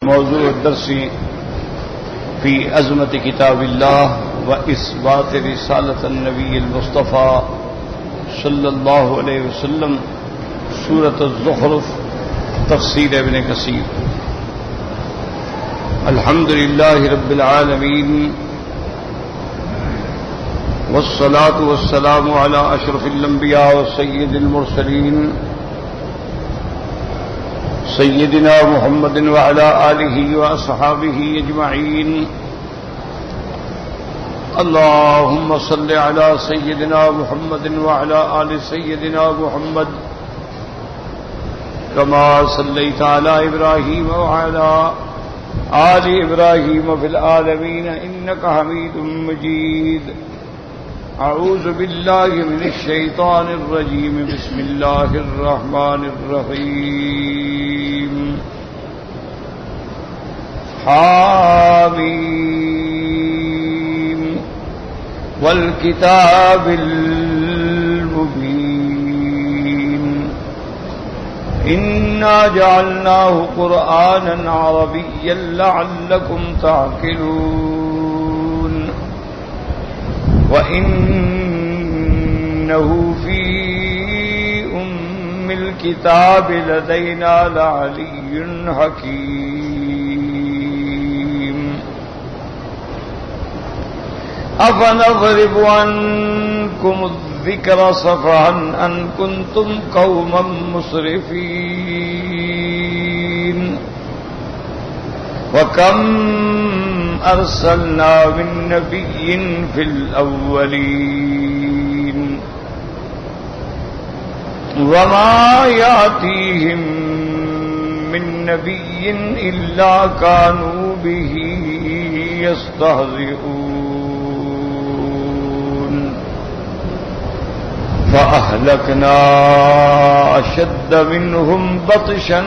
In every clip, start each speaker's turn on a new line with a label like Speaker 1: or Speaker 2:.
Speaker 1: موضوع الدرس في عظمة كتاب الله وإثبات رسالة النبي المصطفى صلى الله عليه وسلم سورة الزخرف تفسير ابن كثير. الحمد لله رب العالمين والصلاة والسلام على أشرف الأنبياء وسيد المرسلين سيدنا محمد وعلى آله وأصحابه أجمعين. اللهم صل على سيدنا محمد وعلى آل سيدنا محمد كما صليت على إبراهيم وعلى آل إبراهيم في العالمين إنك حميد مجيد. أعوذ بالله من الشيطان الرجيم. بسم الله الرحمن الرحيم. حاميم والكتاب المبين إنا جعلناه قرآنا عربيا لعلكم تعقلون وإنه في أم الكتاب لدينا لعلي حكيم. أفنضرب عنكم الذكر صفحا أن كنتم قوما مسرفين وكم أرسلنا من نبي في الأولين وما يأتيهم من نبي إلا كانوا به يستهزئون فأهلكنا أشد منهم بطشا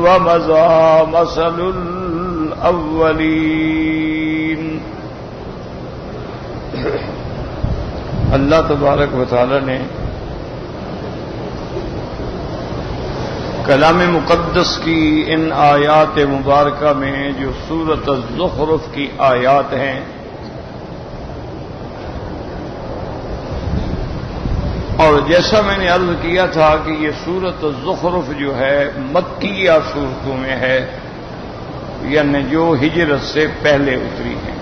Speaker 1: ومضى مثل الأولين. اللہ تبارک و تعالی نے کلام مقدس کی ان آیات مبارکہ میں جو سورۃ الزخرف کی آیات ہیں اور جیسا میں نے عرض کیا تھا کہ یہ سورۃ الزخرف جو ہے مکیہ سورتوں میں ہے، یعنی جو ہجرت سے پہلے اتری ہیں.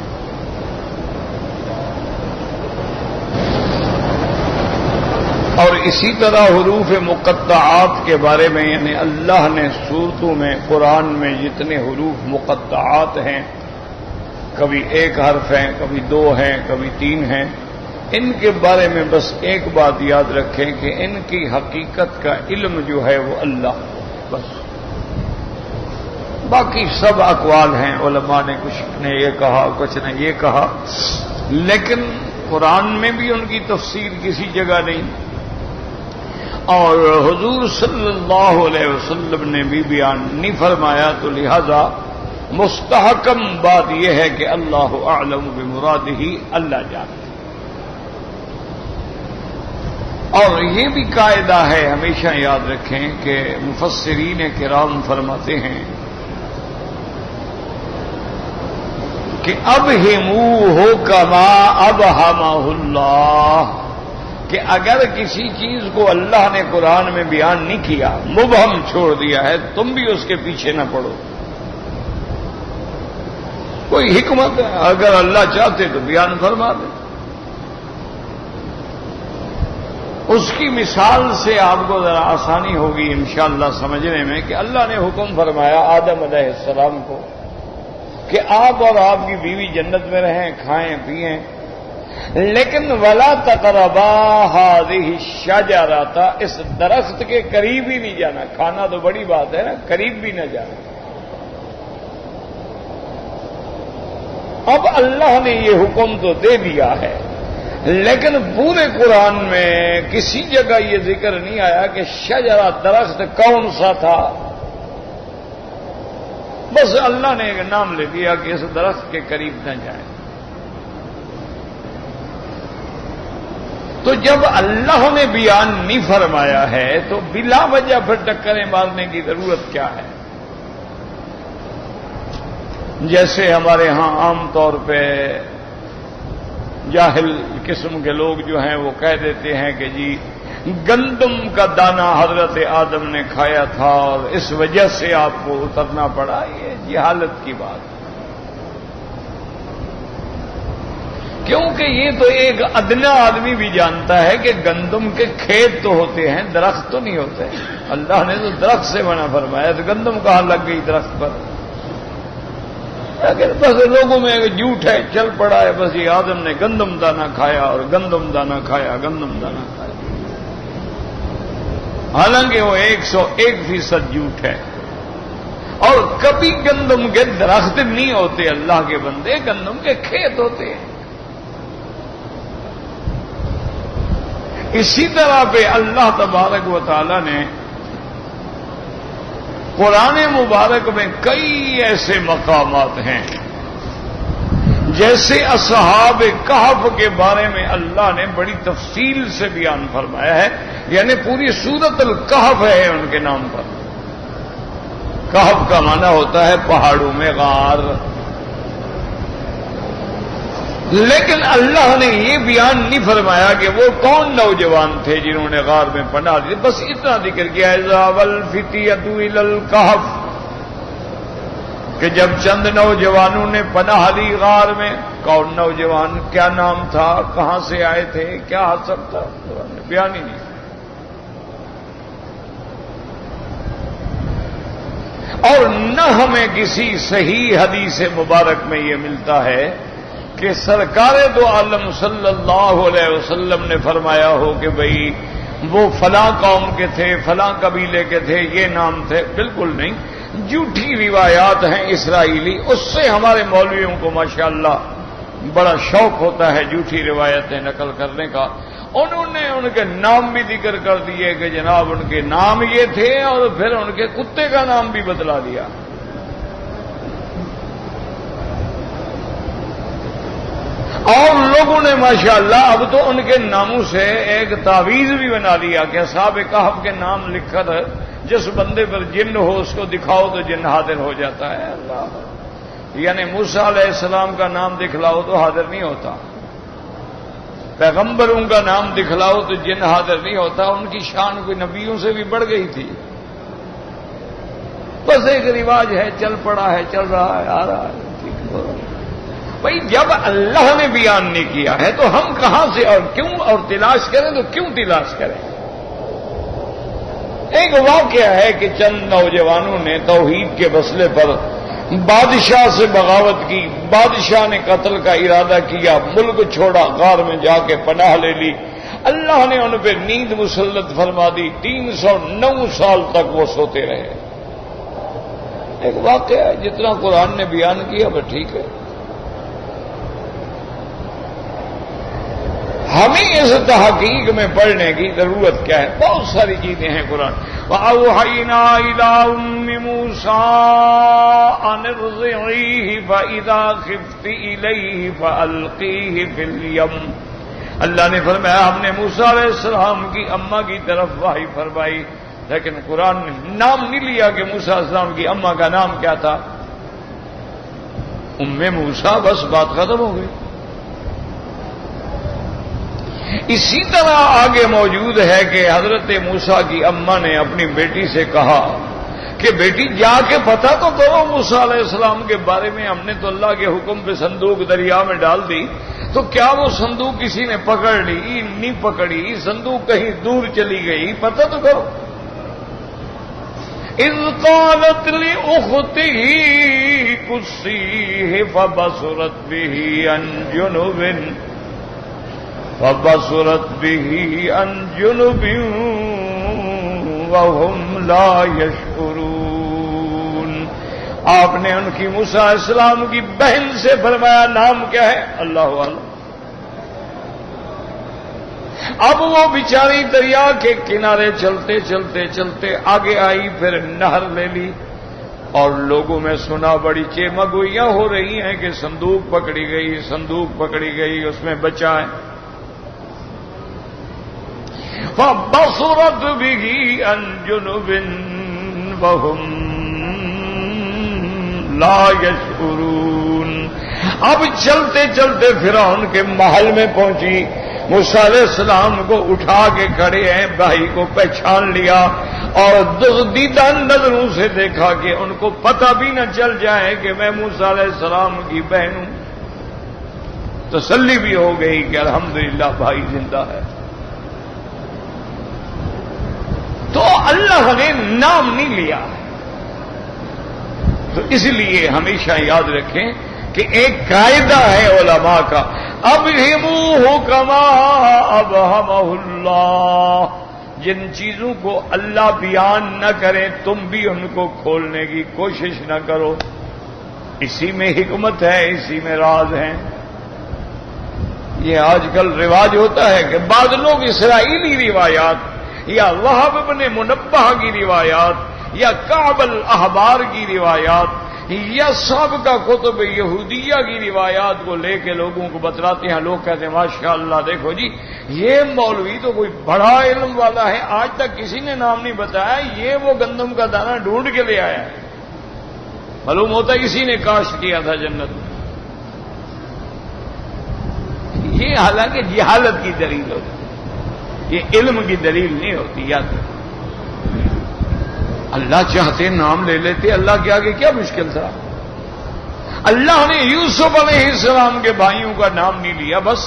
Speaker 1: اور اسی طرح حروف مقطعات کے بارے میں، یعنی اللہ نے سورتوں میں قرآن میں جتنے حروف مقطعات ہیں، کبھی ایک حرف ہیں، کبھی دو ہیں، کبھی تین ہیں، ان کے بارے میں بس ایک بات یاد رکھیں کہ ان کی حقیقت کا علم جو ہے وہ اللہ بس. باقی سب اقوال ہیں، علماء نے کچھ نے یہ کہا، کچھ نے یہ کہا، لیکن قرآن میں بھی ان کی تفسیر کسی جگہ نہیں اور حضور صلی اللہ علیہ وسلم نے بھی بیان نہیں فرمایا. تو لہذا مستحکم بات یہ ہے کہ اللہ اعلم بمرادہ، اللہ جانتا. اور یہ بھی قاعدہ ہے، ہمیشہ یاد رکھیں کہ مفسرین کرام فرماتے ہیں کہ ابہموہ کما ابہمہ اللہ، کہ اگر کسی چیز کو اللہ نے قرآن میں بیان نہیں کیا، مبہم چھوڑ دیا ہے، تم بھی اس کے پیچھے نہ پڑو. کوئی حکمت ہے، اگر اللہ چاہتے تو بیان فرما دیں. اس کی مثال سے آپ کو ذرا آسانی ہوگی انشاءاللہ سمجھنے میں کہ اللہ نے حکم فرمایا آدم علیہ السلام کو کہ آپ اور آپ کی بیوی جنت میں رہیں، کھائیں پئیں، لیکن وَلَا تَقْرَبَا هَٰذِهِ الشَّجَرَةَ، اس درخت کے قریب ہی نہیں جانا. کھانا تو بڑی بات ہے نا، قریب بھی نہ جانا. اب اللہ نے یہ حکم تو دے دیا ہے، لیکن پورے قرآن میں کسی جگہ یہ ذکر نہیں آیا کہ شجرہ درخت کون سا تھا. بس اللہ نے ایک نام لے دیا کہ اس درخت کے قریب نہ جائیں. تو جب اللہ نے بیان نہیں فرمایا ہے تو بلا وجہ پھر ٹکریں مارنے کی ضرورت کیا ہے؟ جیسے ہمارے ہاں عام طور پہ جاہل قسم کے لوگ جو ہیں وہ کہہ دیتے ہیں کہ جی گندم کا دانہ حضرت آدم نے کھایا تھا اور اس وجہ سے آپ کو اترنا پڑا، یہ جہالت کی بات، کیونکہ یہ تو ایک ادنا آدمی بھی جانتا ہے کہ گندم کے کھیت تو ہوتے ہیں، درخت تو نہیں ہوتے۔ اللہ نے تو درخت سے منع فرمایا، تو گندم کہاں لگ گئی درخت پر؟ اگر بس لوگوں میں جھوٹ ہے چل پڑا ہے، بس یہ آدم نے گندم دانہ کھایا اور گندم دانہ کھایا، گندم دانہ کھایا، حالانکہ وہ 101% جھوٹ ہے۔ اور کبھی گندم کے درخت نہیں ہوتے اللہ کے بندے، گندم کے کھیت ہوتے ہیں۔ اسی طرح پہ اللہ تبارک و تعالی نے قرآن مبارک میں کئی ایسے مقامات ہیں، جیسے اصحاب کہف کے بارے میں اللہ نے بڑی تفصیل سے بیان فرمایا ہے، یعنی پوری سورۃ الکہف ہے ان کے نام پر۔ کہف کا معنی ہوتا ہے پہاڑوں میں غار، لیکن اللہ نے یہ بیان نہیں فرمایا کہ وہ کون نوجوان تھے جنہوں نے غار میں پناہ لی، بس اتنا ذکر کیا ذَهَبَ الْفِتْيَةُ إِلَى الْكَهْفِ، کہ جب چند نوجوانوں نے پناہ لی غار میں، کون نوجوان، کیا نام تھا، کہاں سے آئے تھے، کیا حسب تھا، قرآن نے بیان ہی نہیں۔ اور نہ ہمیں کسی صحیح حدیث مبارک میں یہ ملتا ہے کہ سرکار دو عالم صلی اللہ علیہ وسلم نے فرمایا ہو کہ بھئی وہ فلاں قوم کے تھے، فلاں قبیلے کے تھے، یہ نام تھے، بالکل نہیں۔ جھوٹی روایات ہیں اسرائیلی، اس سے ہمارے مولویوں کو ماشاءاللہ بڑا شوق ہوتا ہے جھوٹی روایتیں نقل کرنے کا۔ انہوں نے ان کے نام بھی ذکر کر دیے کہ جناب ان کے نام یہ تھے، اور پھر ان کے کتے کا نام بھی بتلا دیا۔ اور لوگوں نے ماشاءاللہ اب تو ان کے ناموں سے ایک تعویذ بھی بنا دیا کہ اصحاب کہف کے نام لکھ کر جس بندے پر جن ہو اس کو دکھاؤ تو جن حاضر ہو جاتا ہے۔ اللہ، یعنی موسیٰ علیہ السلام کا نام دکھلاؤ تو حاضر نہیں ہوتا، پیغمبروں کا نام دکھلاؤ تو جن حاضر نہیں ہوتا۔ ان کی شان کوئی نبیوں سے بھی بڑھ گئی تھی، بس ایک رواج ہے، چل پڑا ہے، چل رہا ہے، آ رہا ہے۔ بھائی جب اللہ نے بیان نہیں کیا ہے تو ہم کہاں سے اور کیوں اور تلاش کریں تو کیوں تلاش کریں؟ ایک واقعہ ہے کہ چند نوجوانوں نے توحید کے مسئلے پر بادشاہ سے بغاوت کی، بادشاہ نے قتل کا ارادہ کیا، ملک چھوڑا، غار میں جا کے پناہ لے لی، اللہ نے ان پہ نیند مسلط فرما دی، 309 سال تک وہ سوتے رہے۔ ایک واقعہ ہے، جتنا قرآن نے بیان کیا وہ ٹھیک ہے۔ ہمیں اس تحقیق میں پڑھنے کی ضرورت کیا ہے؟ بہت ساری چیزیں ہیں قرآن۔ وَأَوْحَيْنَا إِلَىٰ أُمِّ مُوسَىٰ أَنِ ارْضِعِيهِ فَإِذَا خِفْتِ إِلَيْهِ فَأَلْقِيهِ فِي الْيَمِّ، اللہ نے فرمایا ہم نے موسیٰ علیہ السلام کی اماں کی طرف وحی فرمائی، لیکن قرآن نے نام نہیں لیا کہ موسیٰ علیہ السلام کی اماں کا نام کیا تھا۔ موسیٰ، بس بات ختم ہو گئی۔ اسی طرح آگے موجود ہے کہ حضرت موسیٰ کی اماں نے اپنی بیٹی سے کہا کہ بیٹی جا کے پتہ تو کرو موسیٰ علیہ السلام کے بارے میں، ہم نے تو اللہ کے حکم پہ صندوق دریا میں ڈال دی، تو کیا وہ صندوق کسی نے پکڑ لی؟ نہیں پکڑی، صندوق کہیں دور چلی گئی، پتہ تو کرو۔ اذ قالت لأخته قصيه فبصرت به عن جنب وهم لا يشعرون، آپ نے ان کی موسیٰ علیہ السلام کی بہن سے فرمایا نام کیا ہے؟ اللہ عالم۔ اب وہ بیچاری دریا کے کنارے چلتے چلتے چلتے آگے آئی، پھر نہر لے لی، اور لوگوں میں سنا بڑی چیمگوئیاں ہو رہی ہیں کہ صندوق پکڑی گئی، صندوق پکڑی گئی، اس میں بچہ ہے۔ فَبَصُرَتْ بِهِ عَنْ جُنُبٍ وَهُمْ لا يشعرون۔ اب چلتے چلتے فرعون کے محل میں پہنچی، موسیٰ علیہ السلام کو اٹھا کے کھڑے ہیں، بھائی کو پہچان لیا اور دیدہ نظروں سے دیکھا کہ ان کو پتہ بھی نہ چل جائے کہ میں موسیٰ علیہ السلام کی بہن ہوں۔ تسلی بھی ہو گئی کہ الحمدللہ بھائی زندہ ہے۔ تو اللہ نے نام نہیں لیا، تو اس لیے ہمیشہ یاد رکھیں کہ ایک قاعدہ ہے علماء کا، ابہموہ کما ابہمہ اللہ، جن چیزوں کو اللہ بیان نہ کرے تم بھی ان کو کھولنے کی کوشش نہ کرو، اسی میں حکمت ہے، اسی میں راز ہے۔ یہ آج کل رواج ہوتا ہے کہ بعض لوگ اسرائیلی روایات یا وہب بن منبہ کی روایات یا کعب الاحبار کی روایات یا سابقہ کتب یہودیہ کی روایات کو لے کے لوگوں کو بتلاتے ہیں۔ لوگ کہتے ہیں ماشاءاللہ دیکھو جی یہ مولوی تو کوئی بڑا علم والا ہے، آج تک کسی نے نام نہیں بتایا، یہ وہ گندم کا دانہ ڈھونڈ کے لے آیا ہے، معلوم ہوتا ہے کسی نے کاشت کیا تھا جنت میں۔ یہ حالانکہ جہالت کی دلیل ہوتی ہے، یہ علم کی دلیل نہیں ہوتی۔ یاد اللہ چاہتے نام لے لیتے، اللہ کے آگے کیا مشکل تھا؟ اللہ نے یوسف علیہ السلام کے بھائیوں کا نام نہیں لیا، بس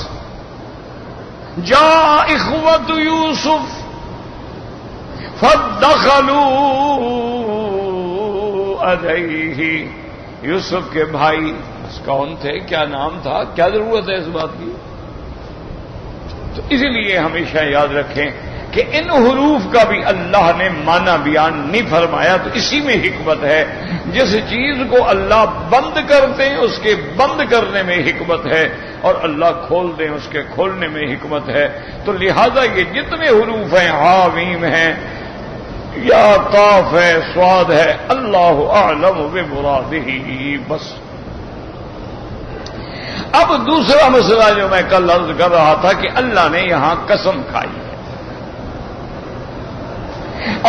Speaker 1: جا اخوت یوسف فدخلوا علیہ، یوسف کے بھائی بس کون تھے، کیا نام تھا، کیا ضرورت ہے اس بات کی؟ تو اسی لیے ہمیشہ یاد رکھیں کہ ان حروف کا بھی اللہ نے معنی بیان نہیں فرمایا، تو اسی میں حکمت ہے۔ جس چیز کو اللہ بند کرتے ہیں اس کے بند کرنے میں حکمت ہے، اور اللہ کھول دیں اس کے کھولنے میں حکمت ہے۔ تو لہذا یہ جتنے حروف ہیں، حامیم ہیں یا قاف ہے، صاد ہے، اللہ اعلم بمرادہ، بس۔ اب دوسرا مسئلہ جو میں کل عرض کر رہا تھا کہ اللہ نے یہاں قسم کھائی ہے،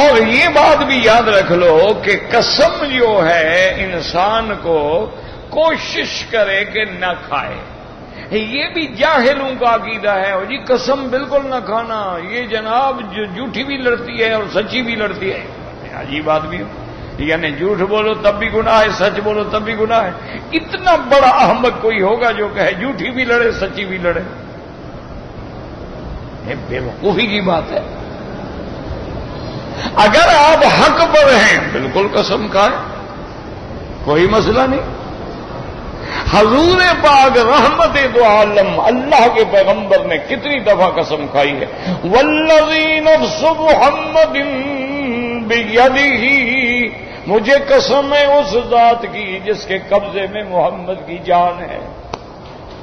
Speaker 1: اور یہ بات بھی یاد رکھ لو کہ قسم جو ہے انسان کو کوشش کرے کہ نہ کھائے، یہ بھی جاہلوں کا عقیدہ ہے، اور جی قسم بالکل نہ کھانا، یہ جناب جو جھوٹی بھی لڑتی ہے اور سچی بھی لڑتی ہے، عجیب بات بھی ہو، یعنی جھوٹ بولو تب بھی گناہ ہے، سچ بولو تب بھی گناہ ہے۔ اتنا بڑا احمق کوئی ہوگا جو کہے جھوٹی بھی لڑے سچی بھی لڑے؟ یہ بے وقوفی کی بات ہے۔ اگر آپ حق پر ہیں بالکل قسم کھائیں، کوئی مسئلہ نہیں۔ حضور پاک رحمت دو عالم اللہ کے پیغمبر نے کتنی دفعہ قسم کھائی ہے، والذی نفس محمد بیدہ، مجھے قسم ہے اس ذات کی جس کے قبضے میں محمد کی جان ہے،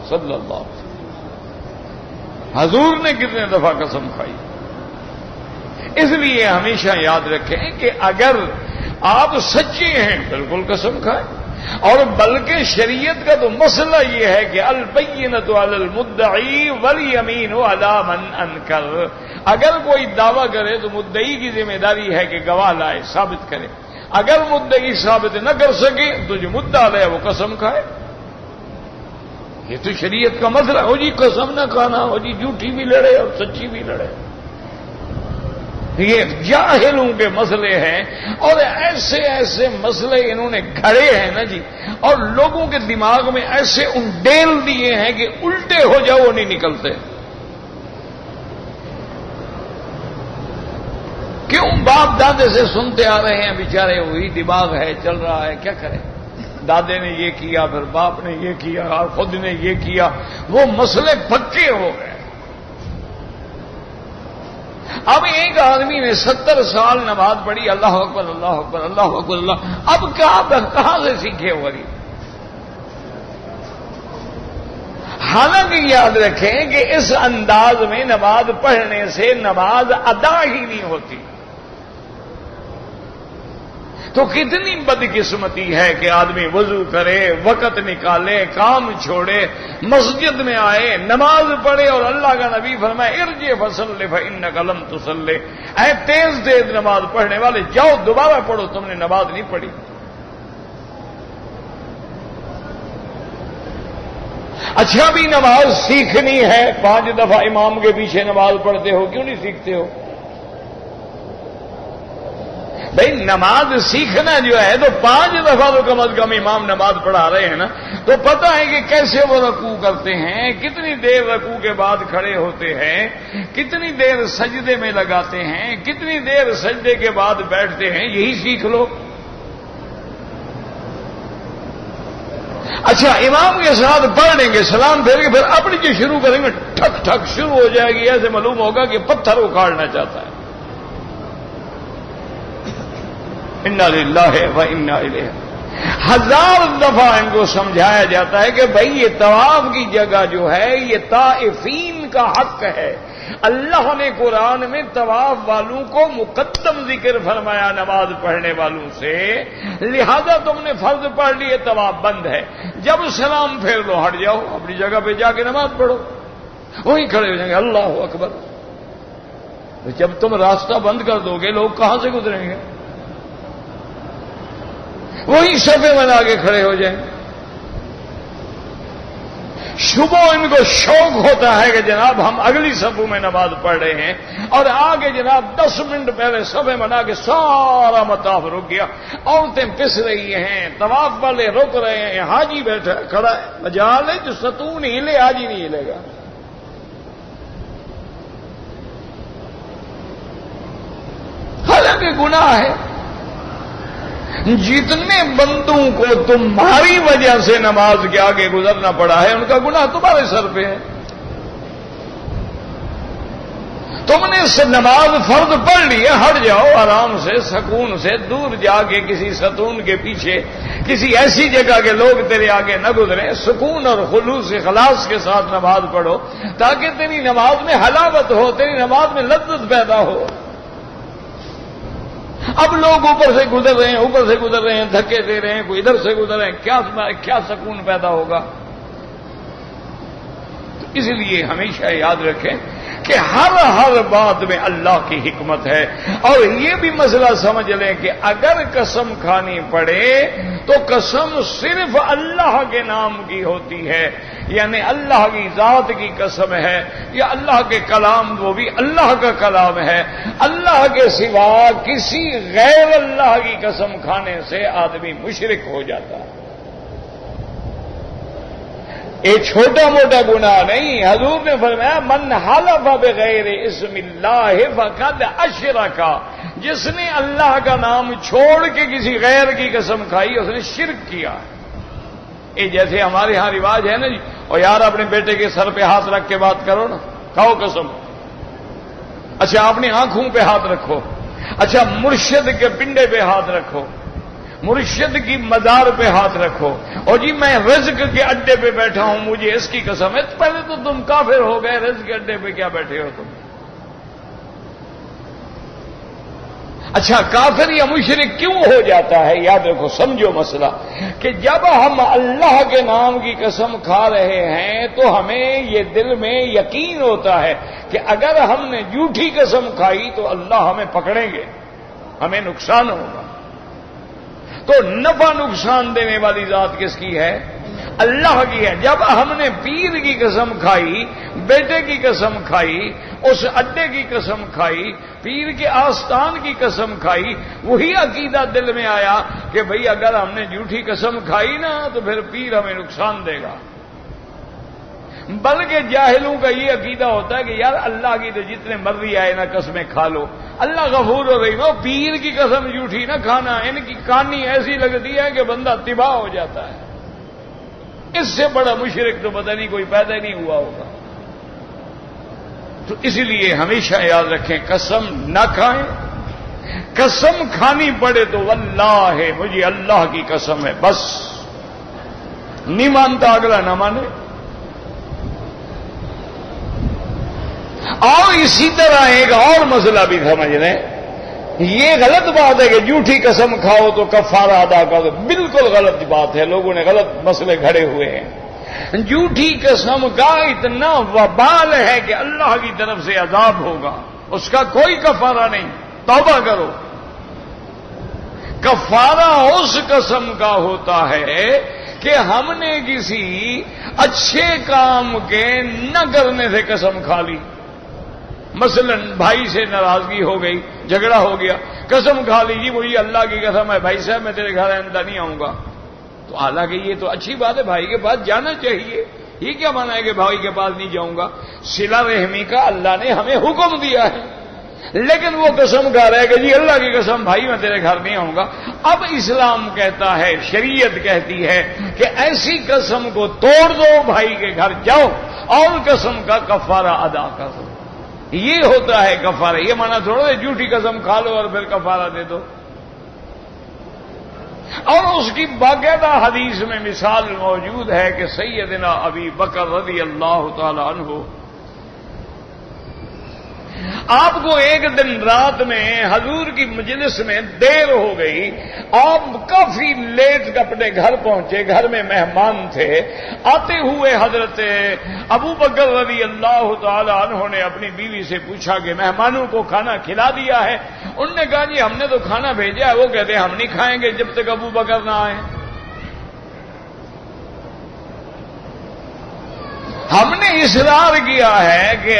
Speaker 1: صلی اللہ علیہ وسلم۔ حضور نے کتنے دفعہ قسم کھائی؟ اس لیے ہمیشہ یاد رکھیں کہ اگر آپ سچے ہیں بالکل قسم کھائیں، اور بلکہ شریعت کا تو مسئلہ یہ ہے کہ البینۃ علی المدعی والیمین علی من انکر، اگر کوئی دعویٰ کرے تو مدعی کی ذمہ داری ہے کہ گواہ لائے، ثابت کرے، اگر مدعی ثابت نہ کر سکے تو جو مدعا ہے وہ قسم کھائے۔ یہ تو شریعت کا مسئلہ ہو جی قسم نہ کھانا، ہو جی جھوٹی بھی لڑے اور سچی بھی لڑے، یہ جاہلوں کے مسئلے ہیں، اور ایسے ایسے مسئلے انہوں نے گھڑے ہیں نا جی، اور لوگوں کے دماغ میں ایسے انڈیل دیے ہیں کہ الٹے ہو جاؤ وہ نہیں نکلتے۔ کیوں؟ باپ دادے سے سنتے آ رہے ہیں، بیچارے وہی دماغ ہے، چل رہا ہے، کیا کریں؟ دادے نے یہ کیا، پھر باپ نے یہ کیا، اور خود نے یہ کیا، وہ مسئلے پکے ہو گئے۔ اب ایک آدمی نے 70 سال نماز پڑھی، اللہ اکبر اللہ اکبر اللہ اکبر اللہ، اب کہاں سے سیکھے وہ غریب؟ حالانکہ یاد رکھیں کہ اس انداز میں نماز پڑھنے سے نماز ادا ہی نہیں ہوتی۔ تو کتنی بدقسمتی ہے کہ آدمی وضو کرے، وقت نکالے، کام چھوڑے، مسجد میں آئے، نماز پڑھے، اور اللہ کا نبی فرمائے ارجع فصلی فإنک لم تصلی، اے تیز تیز نماز پڑھنے والے جاؤ دوبارہ پڑھو، تم نے نماز نہیں پڑھی۔ اچھا بھی نماز سیکھنی ہے، 5 دفعہ امام کے پیچھے نماز پڑھتے ہو، کیوں نہیں سیکھتے ہو؟ بھائی نماز سیکھنا جو ہے تو 5 دفعہ تو کم از کم امام نماز پڑھا رہے ہیں نا، تو پتہ ہے کہ کیسے وہ رکوع کرتے ہیں، کتنی دیر رکوع کے بعد کھڑے ہوتے ہیں، کتنی دیر سجدے میں لگاتے ہیں، کتنی دیر سجدے کے بعد بیٹھتے ہیں، یہی سیکھ لو۔ اچھا امام کے ساتھ پڑھ لیں گے، سلام پھیر کے پھر اپنی جو شروع کریں گے، ٹھک ٹھک شروع ہو جائے گی، ایسے معلوم ہوگا کہ پتھر اکھاڑنا چاہتا ہے۔ انا للہ و انا الیہ۔ 1000 دفعہ ان کو سمجھایا جاتا ہے کہ بھائی یہ طواف کی جگہ جو ہے یہ طائفین کا حق ہے، اللہ نے قرآن میں طواف والوں کو مقدم ذکر فرمایا نماز پڑھنے والوں سے، لہذا تم نے فرض پڑھ لیے، طواف بند ہے، جب سلام پھیر لو ہٹ جاؤ، اپنی جگہ پہ جا کے نماز پڑھو، وہیں کھڑے ہو جائیں گے اللہ اکبر۔ جب تم راستہ بند کر دو گے لوگ کہاں سے گزریں گے؟ وہی صفے بنا کے کھڑے ہو جائیں۔ صبح ان کو شوق ہوتا ہے کہ جناب ہم اگلی صفوں میں نماز پڑھ رہے ہیں، اور آگے جناب 10 منٹ پہلے صفے بنا کے سارا مطاف رک گیا، عورتیں پس رہی ہیں، طواف والے رک رہے ہیں، حاجی بیٹھا کھڑا ہے، مجال ہے جو ستون ہلے حاجی نہیں ہلے گا۔ حالانکہ گناہ ہے، جتنے بندوں کو تمہاری وجہ سے نماز کے آگے گزرنا پڑا ہے ان کا گناہ تمہارے سر پہ ہے۔ تم نے نماز فرض پڑھ لی ہے، ہٹ جاؤ آرام سے سکون سے، دور جا کے کسی ستون کے پیچھے کسی ایسی جگہ کے لوگ تیرے آگے نہ گزریں، سکون اور خلوص اخلاص کے ساتھ نماز پڑھو تاکہ تیری نماز میں حلاوت ہو، تیری نماز میں لذت پیدا ہو۔ اب لوگ اوپر سے گزر رہے ہیں، اوپر سے گزر رہے ہیں، دھکے دے رہے ہیں، کوئی ادھر سے گزر رہے ہیں، کیا سکون پیدا ہوگا؟ تو اس لیے ہمیشہ یاد رکھیں کہ ہر بات میں اللہ کی حکمت ہے، اور یہ بھی مسئلہ سمجھ لیں کہ اگر قسم کھانی پڑے تو قسم صرف اللہ کے نام کی ہوتی ہے، یعنی اللہ کی ذات کی قسم ہے، یا اللہ کے کلام وہ بھی اللہ کا کلام ہے، اللہ کے سوا کسی غیر اللہ کی قسم کھانے سے آدمی مشرک ہو جاتا ہے۔ یہ چھوٹا موٹا گناہ نہیں، حضور نے فرمایا من حلف بغیر اسم اللہ فقد اشرک، جس نے اللہ کا نام چھوڑ کے کسی غیر کی قسم کھائی اس نے شرک کیا۔ یہ جیسے ہمارے ہاں رواج ہے نا جی، اور یار اپنے بیٹے کے سر پہ ہاتھ رکھ کے بات کرو نا، کھاؤ قسم، اچھا اپنی آنکھوں پہ ہاتھ رکھو، اچھا مرشد کے پنڈے پہ ہاتھ رکھو، مرشد کی مزار پہ ہاتھ رکھو، اور جی میں رزق کے اڈے پہ بیٹھا ہوں مجھے اس کی قسم ہے۔ پہلے تو تم کافر ہو گئے، رزق کے اڈے پہ کیا بیٹھے ہو تم؟ اچھا کافر یا مشرک کیوں ہو جاتا ہے؟ یاد رکھو، سمجھو مسئلہ کہ جب ہم اللہ کے نام کی قسم کھا رہے ہیں تو ہمیں یہ دل میں یقین ہوتا ہے کہ اگر ہم نے جھوٹی قسم کھائی تو اللہ ہمیں پکڑیں گے، ہمیں نقصان ہوگا۔ تو نفع نقصان دینے والی ذات کس کی ہے؟ اللہ کی ہے۔ جب ہم نے پیر کی قسم کھائی، بیٹے کی قسم کھائی، اس اڈے کی قسم کھائی، پیر کے آستان کی قسم کھائی، وہی عقیدہ دل میں آیا کہ بھئی اگر ہم نے جھوٹی قسم کھائی نا تو پھر پیر ہمیں نقصان دے گا۔ بلکہ جاہلوں کا یہ عقیدہ ہوتا ہے کہ یار اللہ کی تو جتنے مرضی آئے نا قسمیں کھا لو، اللہ غفور و رحیم ہو، پیر کی قسم جھوٹی نہ کھانا، ان کی کہانی ایسی لگتی ہے کہ بندہ تباہ ہو جاتا ہے۔ اس سے بڑا مشرک تو پتہ نہیں کوئی پیدا نہیں ہوا ہوگا۔ تو اس لیے ہمیشہ یاد رکھیں قسم نہ کھائیں، قسم کھانی پڑے تو واللہ مجھے اللہ کی قسم ہے، بس نہیں مانتا اگلا نہ مانے۔ اور اسی طرح ایک اور مسئلہ بھی سمجھ لیں، یہ غلط بات ہے کہ جھوٹی قسم کھاؤ تو کفارہ ادا کرو، بالکل غلط بات ہے، لوگوں نے غلط مسئلے گھڑے ہوئے ہیں۔ جھوٹی قسم کا اتنا وبال ہے کہ اللہ کی طرف سے عذاب ہوگا، اس کا کوئی کفارہ نہیں، توبہ کرو۔ کفارہ اس قسم کا ہوتا ہے کہ ہم نے کسی اچھے کام کے نہ کرنے سے قسم کھا لی. مثلا بھائی سے ناراضگی ہو گئی، جھگڑا ہو گیا، قسم کھا لی جی مجھے اللہ کی قسم ہے بھائی صاحب میں تیرے گھر آئندہ نہیں آؤں گا. تو حالانکہ یہ تو اچھی بات ہے، بھائی کے پاس جانا چاہیے. یہ کیا مانا ہے کہ بھائی کے پاس نہیں جاؤں گا؟ صلہ رحمی کا اللہ نے ہمیں حکم دیا ہے، لیکن وہ قسم کھا رہا ہے کہ جی اللہ کی قسم بھائی میں تیرے گھر نہیں آؤں گا. اب اسلام کہتا ہے، شریعت کہتی ہے کہ ایسی قسم کو توڑ دو، بھائی کے گھر جاؤ اور قسم کا کفارہ ادا کر دو. یہ ہوتا ہے کفارہ. یہ مانا تھوڑا ہے جھوٹی قسم کھا لو اور پھر کفارہ دے دو. اور اس کی باقاعدہ حدیث میں مثال موجود ہے کہ سیدنا ابی بکر رضی اللہ تعالی عنہ آپ کو ایک دن رات میں حضور کی مجلس میں دیر ہو گئی، آپ کافی لیٹ اپنے گھر پہنچے، گھر میں مہمان تھے. آتے ہوئے حضرت ابو بکر رضی اللہ تعالی عنہ نے اپنی بیوی سے پوچھا کہ مہمانوں کو کھانا کھلا دیا ہے؟ انہوں نے کہا جی ہم نے تو کھانا بھیجا ہے. وہ کہتے ہیں ہم نہیں کھائیں گے جب تک ابو بکر نہ آئے. ہم نے اصرار کیا ہے کہ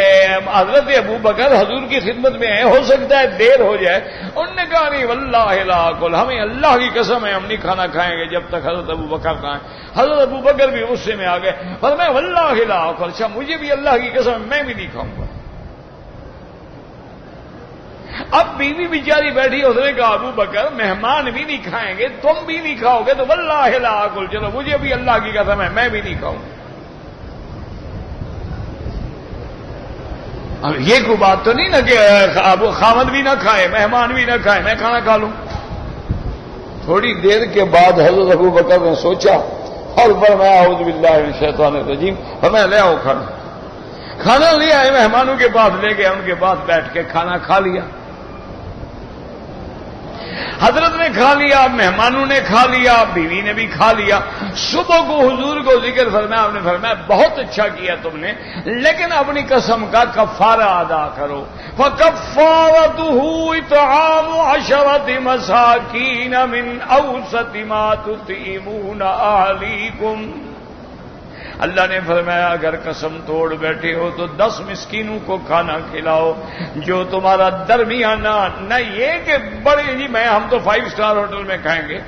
Speaker 1: حضرت ابو بکر حضور کی خدمت میں ہیں، ہو سکتا ہے دیر ہو جائے. انہوں نے کہا نہیں واللہ لا آکل، ہمیں اللہ کی قسم ہے ہم نہیں کھانا کھائیں گے جب تک حضرت ابو بکر نہ آئے. حضرت ابو بکر بھی غصے میں آ گئے، فرمایا واللہ لا آکل، اچھا مجھے بھی اللہ کی قسم ہے میں بھی نہیں کھاؤں گا. اب بیوی بیچاری بیٹھی، اس نے کہا ابو بکر مہمان بھی نہیں کھائیں گے تم بھی نہیں کھاؤ گے تو واللہ لا آکل، چلو مجھے بھی اللہ کی قسم ہے میں بھی نہیں کھاؤں گا. اب یہ کوئی بات تو نہیں نا کہ خامد بھی نہ کھائے مہمان بھی نہ کھائے میں کھانا کھا لوں. تھوڑی دیر کے بعد حضرت ابو بکر نے سوچا اور فرمایا اعوذ باللہ من الشیطان الرجیم، فرمایا لے آؤ کھانا لے آئے، مہمانوں کے پاس لے گئے، ان کے پاس بیٹھ کے کھانا کھا لیا. حضرت نے کھا لیا، مہمانوں نے کھا لیا، بیوی نے بھی کھا لیا. صبح کو حضور کو ذکر فرمایا، آپ نے فرمایا بہت اچھا کیا تم نے، لیکن اپنی قسم کا کفارہ ادا کرو. فَكَفَّارَتُهُ إِطْعَامُ عَشَرَةِ مَسَاكِينَ مِنْ أَوْسَطِ مَا تُطْعِمُونَ أَهْلِيكُمْ. اللہ نے فرمایا اگر قسم توڑ بیٹھے ہو تو 10 مسکینوں کو کھانا کھلاؤ جو تمہارا درمیانہ، نہ یہ کہ بڑے جی میں ہم تو 5 اسٹار ہوٹل میں کھائیں گے،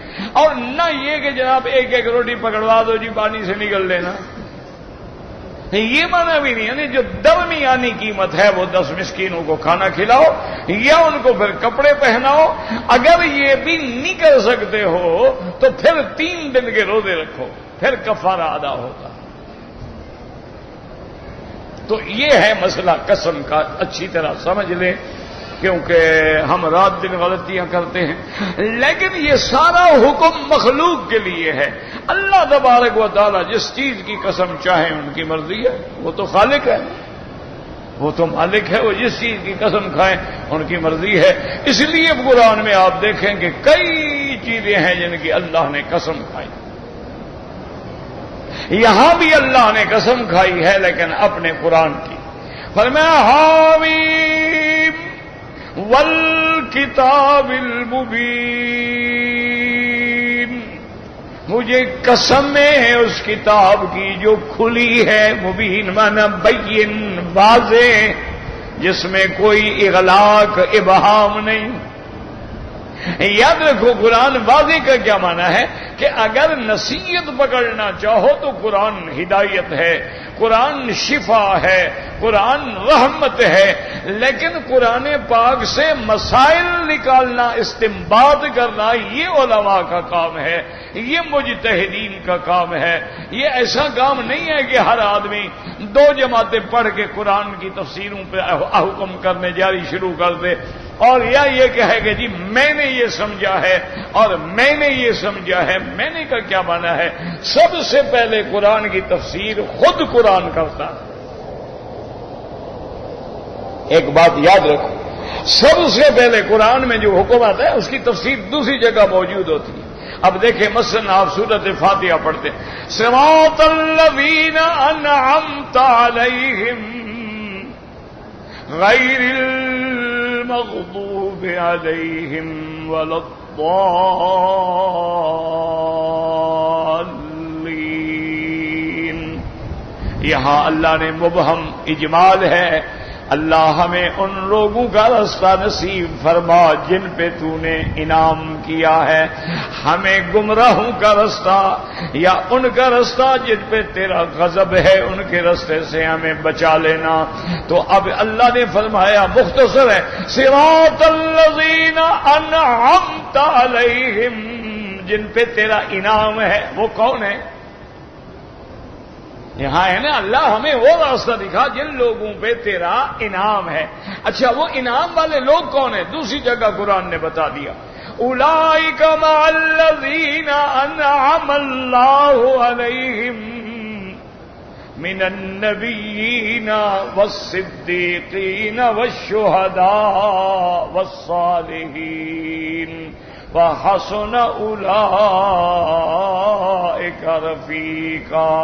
Speaker 1: اور نہ یہ کہ جناب ایک ایک روٹی پکڑوا دو جی پانی سے نکل لینا. یہ مانا بھی نہیں، یعنی جو درمیانی قیمت ہے وہ 10 مسکینوں کو کھانا کھلاؤ یا ان کو پھر کپڑے پہناؤ. اگر یہ بھی نہیں کر سکتے ہو تو پھر 3 دن کے روزے رکھو، پھر کفارہ ادا ہوگا. تو یہ ہے مسئلہ قسم کا، اچھی طرح سمجھ لیں کیونکہ ہم رات دن غلطیاں کرتے ہیں. لیکن یہ سارا حکم مخلوق کے لیے ہے. اللہ تبارک و تعالی جس چیز کی قسم چاہے ان کی مرضی ہے، وہ تو خالق ہے، وہ تو مالک ہے، وہ جس چیز کی قسم کھائیں ان کی مرضی ہے. اس لیے قرآن میں آپ دیکھیں کہ کئی چیزیں ہیں جن کی اللہ نے قسم کھائی. یہاں بھی اللہ نے قسم کھائی ہے لیکن اپنے قرآن کی. فرمایا حامیم والکتاب المبین، مجھے قسم ہے اس کتاب کی جو کھلی ہے، مبین مانا بین واضح، جس میں کوئی اغلاق ابہام نہیں. یاد رکھو قرآن واضح کا کیا معنی ہے کہ اگر نصیحت پکڑنا چاہو تو قرآن ہدایت ہے، قرآن شفا ہے، قرآن رحمت ہے. لیکن قرآن پاک سے مسائل نکالنا، استنباط کرنا یہ علماء کا کام ہے، یہ مجتہدین کا کام ہے. یہ ایسا کام نہیں ہے کہ ہر آدمی 2 جماعتیں پڑھ کے قرآن کی تفسیروں پہ حکم کرنے جاری شروع کر دے اور یا یہ کہے کہ جی میں نے یہ سمجھا ہے اور میں نے یہ سمجھا ہے. میں نے کا کیا مانا ہے؟ سب سے پہلے قرآن کی تفسیر خود قرآن کرتا ہے. ایک بات یاد رکھو، سب سے پہلے قرآن میں جو حکم آتا ہے اس کی تفسیر دوسری جگہ موجود ہوتی ہے. اب دیکھیں مثلا آپ سورۃ فاتحہ پڑھتے ہیں، صراط الذین انعمت علیہم غیر المغضوب علیہم ولا الضالین. یہاں اللہ نے مبہم اجمال ہے، اللہ ہمیں ان لوگوں کا رستہ نصیب فرما جن پہ تو نے انعام کیا ہے، ہمیں گمراہوں کا رستہ یا ان کا رستہ جن پہ تیرا غضب ہے ان کے رستے سے ہمیں بچا لینا۔ تو اب اللہ نے فرمایا، مختصر ہے، صراط الذین انعمت علیہم، جن پہ تیرا انعام ہے وہ کون ہے؟ یہاں ہے نا، اللہ ہمیں وہ راستہ دکھا جن لوگوں پہ تیرا انعام ہے۔ اچھا وہ انعام والے لوگ کون ہیں؟ دوسری جگہ قرآن نے بتا دیا، اولئک مع الذین انعم اللہ علیہم من النبیین والصدیقین والشہداء والصالحین وحسن اولئک رفیقا۔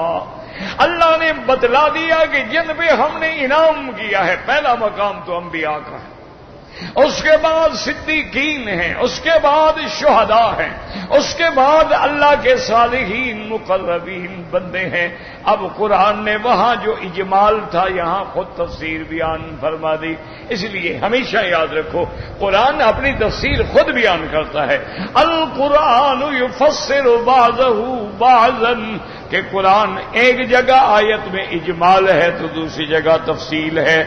Speaker 1: اللہ نے بتلا دیا کہ جن پہ ہم نے انعام کیا ہے، پہلا مقام تو انبیاء کا ہے، اس کے بعد صدیقین ہیں، اس کے بعد شہداء ہیں، اس کے بعد اللہ کے صالحین مقربین بندے ہیں۔ اب قرآن نے وہاں جو اجمال تھا یہاں خود تفسیر بیان فرما دی۔ اس لیے ہمیشہ یاد رکھو، قرآن اپنی تفسیر خود بیان کرتا ہے، القرآن یفسر بعضہ بعضا، کہ قرآن ایک جگہ آیت میں اجمال ہے تو دوسری جگہ تفصیل ہے،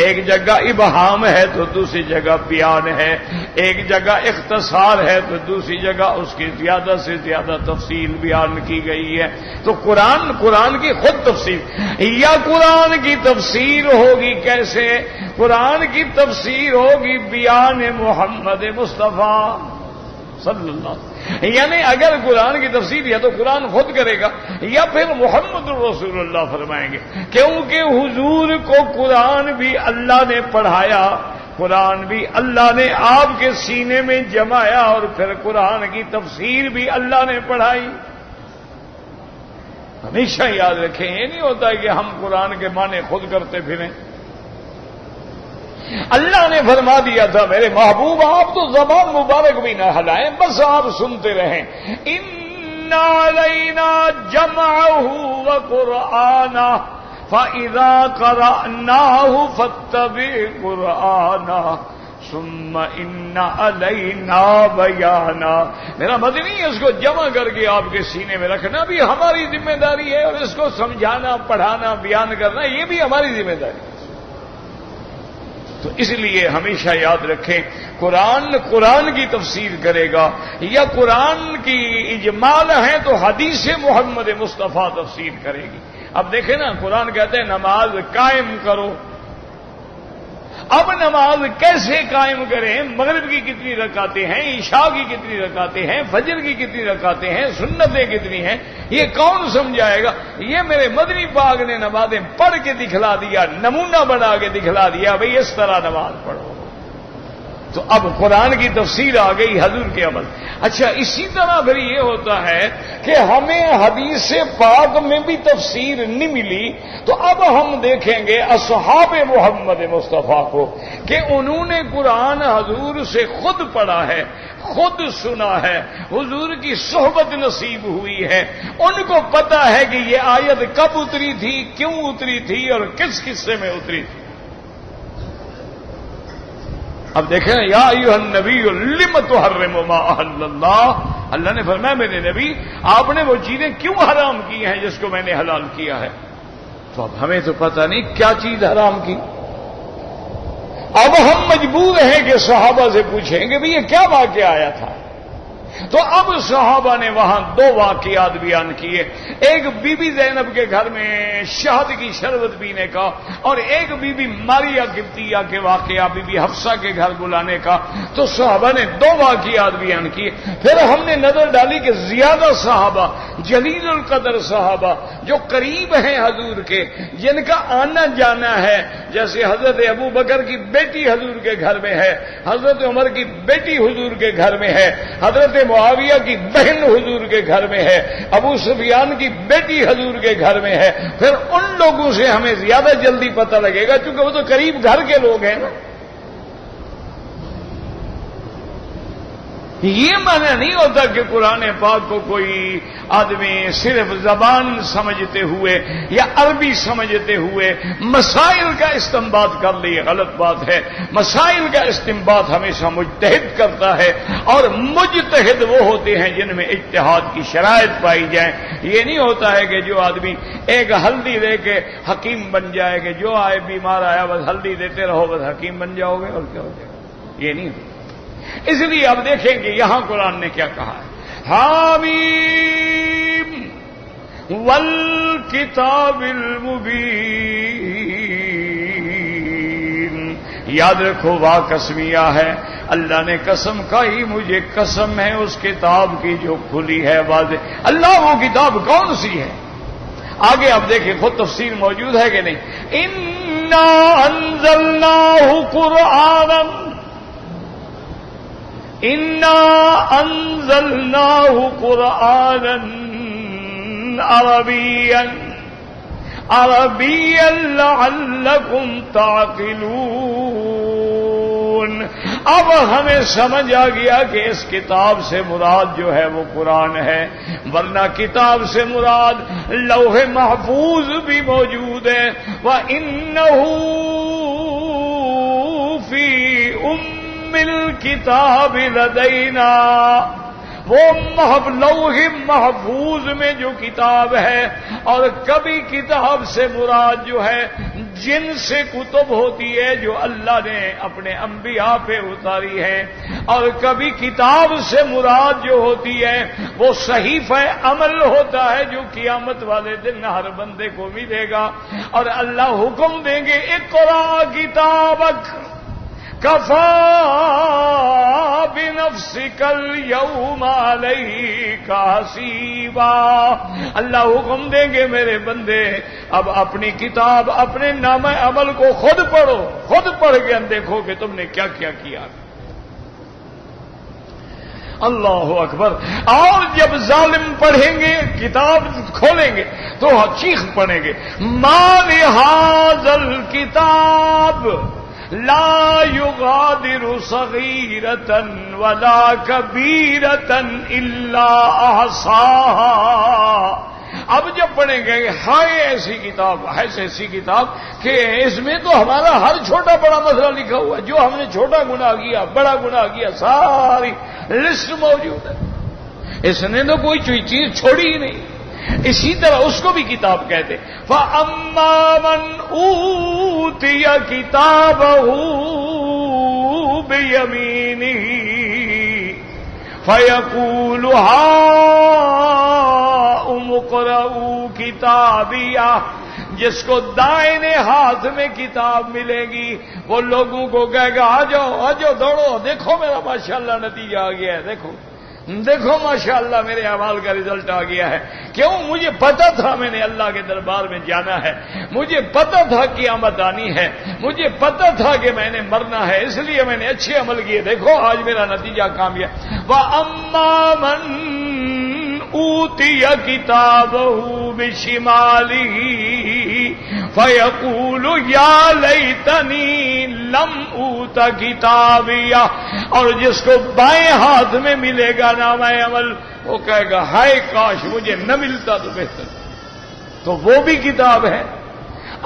Speaker 1: ایک جگہ ابہام ہے تو دوسری جگہ بیان ہے، ایک جگہ اختصار ہے تو دوسری جگہ اس کی زیادہ سے زیادہ تفصیل بیان کی گئی ہے۔ تو قرآن کی خود تفسیر، یا قرآن کی تفسیر ہوگی کیسے؟ قرآن کی تفسیر ہوگی بیان محمد مصطفیٰ صلی اللہ علیہ وسلم، یعنی اگر قرآن کی تفسیر یا تو قرآن خود کرے گا یا پھر محمد رسول اللہ فرمائیں گے، کیونکہ حضور کو قرآن بھی اللہ نے پڑھایا، قرآن بھی اللہ نے آپ کے سینے میں جمایا، اور پھر قرآن کی تفسیر بھی اللہ نے پڑھائی۔ ہمیشہ یاد رکھیں، یہ نہیں ہوتا کہ ہم قرآن کے معنی خود کرتے پھریں۔ اللہ نے فرما دیا تھا، میرے محبوب آپ تو زبان مبارک بھی نہ ہلائیں، بس آپ سنتے رہیں، ان علینا جمعہ وقرآنہ فاذا قرأناہ فاتبع قرآنہ ثم ان علینا بیانا۔ میرا مدنی اس کو جمع کر کے آپ کے سینے میں رکھنا بھی ہماری ذمہ داری ہے، اور اس کو سمجھانا، پڑھانا، بیان کرنا یہ بھی ہماری ذمہ داری ہے۔ تو اس لیے ہمیشہ یاد رکھیں، قرآن کی تفسیر کرے گا یا قرآن کی اجمال ہیں تو حدیث محمد مصطفیٰ تفسیر کرے گی۔ اب دیکھیں نا، قرآن کہتے ہیں نماز قائم کرو، اب نماز کیسے قائم کریں؟ مغرب کی کتنی رکعتیں ہیں، عشاء کی کتنی رکعتیں ہیں، فجر کی کتنی رکعتیں ہیں، سنتیں کتنی ہیں، یہ کون سمجھائے گا؟ یہ میرے مدنی پاک نے نمازیں پڑھ کے دکھلا دیا، نمونہ بنا کے دکھلا دیا، بھئی اس طرح نماز پڑھو۔ تو اب قرآن کی تفسیر آ گئی، حضور کے عمل۔ اچھا اسی طرح پھر یہ ہوتا ہے کہ ہمیں حدیث پاک میں بھی تفسیر نہیں ملی، تو اب ہم دیکھیں گے اصحاب محمد مصطفیٰ کو کہ انہوں نے قرآن حضور سے خود پڑھا ہے، خود سنا ہے، حضور کی صحبت نصیب ہوئی ہے، ان کو پتا ہے کہ یہ آیت کب اتری تھی، کیوں اتری تھی، اور کس قصے میں اتری تھی۔ اب دیکھیں، یا ایھا النبی لم تحرم ما احل اللہ، اللہ نے فرمایا میرے نبی آپ نے وہ چیزیں کیوں حرام کی ہیں جس کو میں نے حلال کیا ہے۔ تو اب ہمیں تو پتہ نہیں کیا چیز حرام کی، اب ہم مجبور ہیں کہ صحابہ سے پوچھیں گے بھئی یہ کیا واقعہ آیا تھا۔ تو اب صحابہ نے وہاں دو واقعات بیان کیے، ایک بی بی زینب کے گھر میں شہد کی شربت پینے کا، اور ایک بی بی ماریہ قبطیہ کے واقعہ بی بی حفصہ کے گھر بلانے کا۔ تو صحابہ نے دو واقعات بیان کیے، پھر ہم نے نظر ڈالی کہ زیادہ صحابہ، جلیل القدر صحابہ جو قریب ہیں حضور کے، جن کا آنا جانا ہے، جیسے حضرت ابو بکر کی بیٹی حضور کے گھر میں ہے، حضرت عمر کی بیٹی حضور کے گھر میں ہے، حضرت معاویہ کی بہن حضور کے گھر میں ہے، ابو سفیان کی بیٹی حضور کے گھر میں ہے، پھر ان لوگوں سے ہمیں زیادہ جلدی پتہ لگے گا کیونکہ وہ تو قریب گھر کے لوگ ہیں نا۔ یہ معنی نہیں ہوتا کہ قرآن پاک کو کوئی آدمی صرف زبان سمجھتے ہوئے یا عربی سمجھتے ہوئے مسائل کا استنباط کر لی، غلط بات ہے۔ مسائل کا استنباط ہمیشہ مجتہد کرتا ہے، اور مجتہد وہ ہوتے ہیں جن میں اجتہاد کی شرائط پائی جائیں۔ یہ نہیں ہوتا ہے کہ جو آدمی ایک ہلدی دے کے حکیم بن جائے کہ جو آئے بیمار آیا بس ہلدی دیتے رہو بس حکیم بن جاؤ گے، اور کیا ہو جائے گا؟ یہ نہیں ہوتا۔ اس لیے اب دیکھیں کہ یہاں قرآن نے کیا کہا ہے، حامیم والکتاب المبین۔ یاد رکھو وا قسمیہ ہے، اللہ نے قسم کہی، مجھے قسم ہے اس کتاب کی جو کھلی ہے واضح۔ اللہ وہ کتاب کون سی ہے؟ آگے آپ دیکھیں خود تفسیر موجود ہے کہ نہیں، انا انزلناہ قرآنا، انا انزلناہ قرآنا عربیا لعلکم تعقلون۔ اب ہمیں سمجھ آ گیا کہ اس کتاب سے مراد جو ہے وہ قرآن ہے، ورنہ کتاب سے مراد لوح محفوظ بھی موجود ہے۔ وَإِنَّهُ فِي الکتاب لدینا، وہ لوح محفوظ میں جو کتاب ہے، اور کبھی کتاب سے مراد جو ہے جن سے کتب ہوتی ہے جو اللہ نے اپنے انبیاء پہ اتاری ہے، اور کبھی کتاب سے مراد جو ہوتی ہے وہ صحیفہ عمل ہوتا ہے جو قیامت والے دن ہر بندے کو ملے گا، اور اللہ حکم دیں گے اقرا کتابک کفا بنفسک اليوم علیک حسیبا۔ اللہ حکم دیں گے میرے بندے اب اپنی کتاب، اپنے نامہ عمل کو خود پڑھو، خود پڑھ کے دیکھو کہ تم نے کیا کیا کیا۔ اللہ اکبر۔ اور جب ظالم پڑھیں گے، کتاب کھولیں گے تو چیخ پڑیں گے، ما لہذا الکتاب لا یغادر صغیرۃ ولا کبیرۃ الا احصاها۔ اب جب پڑھیں گے ہائے ایسی کتاب، ایسی کتاب کہ اس میں تو ہمارا ہر چھوٹا بڑا مسئلہ لکھا ہوا ہے، جو ہم نے چھوٹا گناہ کیا، بڑا گناہ کیا، ساری لسٹ موجود ہے، اس نے تو کوئی چیز چھوڑی ہی نہیں۔ اسی طرح اس کو بھی کتاب کہتے۔ فَأَمَّا مَنْ أُوتِيَ كِتَابَهُ بِيَمِينِهِ فَيَقُولُ هَاؤُمُ اقْرَءُوا كِتَابِيَهْ۔ جس کو دائنے ہاتھ میں کتاب ملے گی وہ لوگوں کو کہے گا آ جاؤ آ جاؤ دوڑو، دیکھو میرا ماشاءاللہ نتیجہ آ گیا ہے، دیکھو دیکھو ماشاءاللہ میرے اعمال کا رزلٹ آ گیا ہے۔ کیوں؟ مجھے پتا تھا میں نے اللہ کے دربار میں جانا ہے، مجھے پتا تھا قیامت آنی ہے، مجھے پتا تھا کہ میں نے مرنا ہے، اس لیے میں نے اچھے عمل کیے، دیکھو آج میرا نتیجہ کامیاب۔ وَأَمَّا مَنْ أُوتِيَ كِتَابَهُ بِشِمَالِهِ فَيَقُولُ يَا لَيْتَنِي لَمْ أُوتَ كِتَابِيَهْ۔ اور جس کو بائیں ہاتھ میں ملے گا نامہ عمل وہ کہے گا ہائے کاش مجھے نہ ملتا تو بہتر۔ تو وہ بھی کتاب ہے۔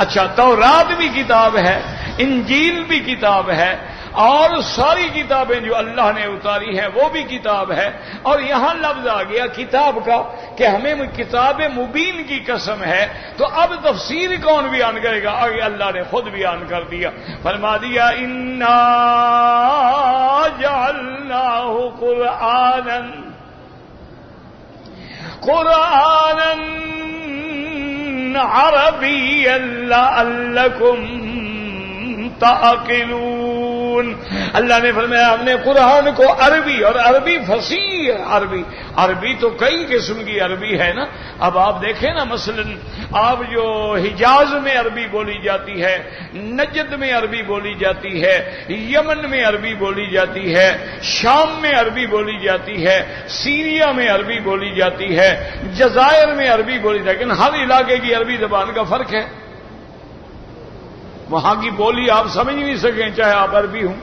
Speaker 1: اچھا، تورات بھی کتاب ہے، انجیل بھی کتاب ہے، اور ساری کتابیں جو اللہ نے اتاری ہیں وہ بھی کتاب ہے۔ اور یہاں لفظ آ گیا کتاب کا کہ ہمیں کتاب مبین کی قسم ہے، تو اب تفسیر کون بیان کرے گا؟ آگے اللہ نے خود بیان کر دیا، فرما دیا انا جعلناہ قرآنا عربیا لعلکم تعقلون۔ اللہ نے فرمایا ہم نے قرآن کو عربی، اور عربی فصیح عربی تو کئی قسم کی عربی ہے نا۔ اب آپ دیکھیں نا، مثلا آپ جو حجاز میں عربی بولی جاتی ہے، نجد میں عربی بولی جاتی ہے، یمن میں عربی بولی جاتی ہے، شام میں عربی بولی جاتی ہے، سیریا میں عربی بولی جاتی ہے، جزائر میں عربی بولی جاتی ہے، لیکن ہر علاقے کی عربی زبان کا فرق ہے، وہاں کی بولی آپ سمجھ نہیں سکیں چاہے آپ عربی ہوں۔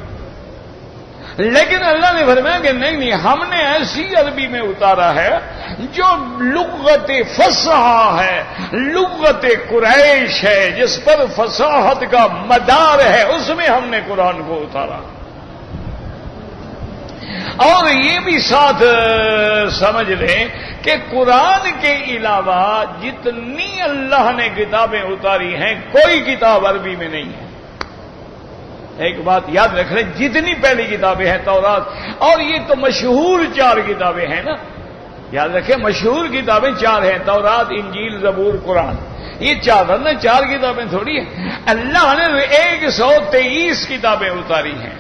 Speaker 1: لیکن اللہ نے فرمایا کہ نہیں، ہم نے ایسی عربی میں اتارا ہے جو لغت فصاحہ ہے، لغت قریش ہے، جس پر فصاحت کا مدار ہے، اس میں ہم نے قرآن کو اتارا۔ اور یہ بھی ساتھ سمجھ لیں کہ قرآن کے علاوہ جتنی اللہ نے کتابیں اتاری ہیں کوئی کتاب عربی میں نہیں ہے۔ ایک بات یاد رکھ لیں، جتنی پہلی کتابیں ہیں تورات، اور یہ تو مشہور 4 کتابیں ہیں نا، یاد رکھیں مشہور کتابیں 4 ہیں، تورات، انجیل، زبور، قرآن، یہ 4 نا، 4 کتابیں تھوڑی ہیں۔ اللہ نے 123 کتابیں اتاری ہیں،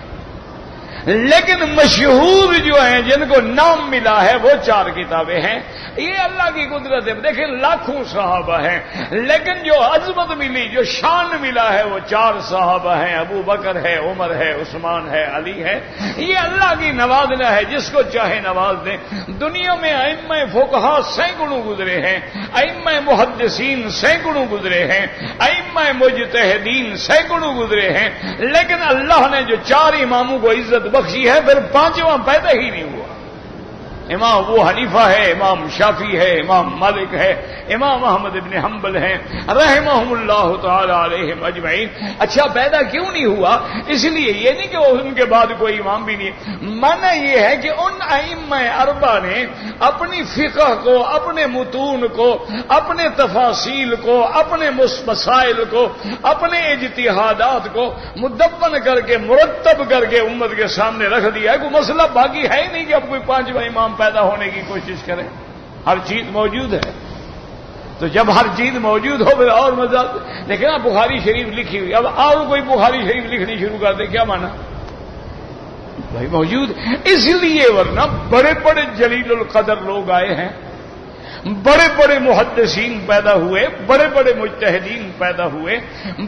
Speaker 1: لیکن مشہور جو ہیں جن کو نام ملا ہے وہ 4 کتابیں ہیں۔ یہ اللہ کی قدرت ہے۔ دیکھیں لاکھوں صحابہ ہیں، لیکن جو عظمت ملی، جو شان ملا ہے وہ 4 صحابہ ہیں، ابو بکر ہے، عمر ہے، عثمان ہے، علی ہے۔ یہ اللہ کی نوازنا ہے، جس کو چاہے نواز دیں۔ دنیا میں ائمہ فقہا سینکڑوں گزرے ہیں، ائمہ محدثین سینکڑوں گزرے ہیں، ائمہ مجتہدین سینکڑوں گزرے ہیں، لیکن اللہ نے جو 4 اماموں کو عزت بخشی ہے، پھر 5واں پیدا ہی نہیں ہوا۔ امام ابو حنیفہ ہے، امام شافعی ہے، امام مالک ہے، امام احمد ابن حنبل ہیں، رحمہم اللہ تعالی علیہم اجمعین۔ اچھا پیدا کیوں نہیں ہوا؟ اس لیے یہ نہیں کہ ان کے بعد کوئی امام بھی نہیں، معنی یہ ہے کہ ان ائمہ اربعہ نے اپنی فقہ کو، اپنے متون کو، اپنے تفاصیل کو، اپنے مسائل کو، اپنے اجتہادات کو مدون کر کے، مرتب کر کے امت کے سامنے رکھ دیا ہے۔ کوئی مسئلہ باقی ہے ہی نہیں کہ اب کوئی 5واں امام پیدا ہونے کی کوشش کریں۔ ہر چیز موجود ہے، تو جب ہر چیز موجود ہو پھر اور مزہ۔ لیکن اب بخاری شریف لکھی ہوئی، اب اور کوئی بخاری شریف لکھنی شروع کر دے، کیا مانا؟ بھائی موجود، اس لیے ورنہ بڑے بڑے جلیل القدر لوگ آئے ہیں، بڑے بڑے محدثین پیدا ہوئے، بڑے بڑے مجتہدین پیدا ہوئے،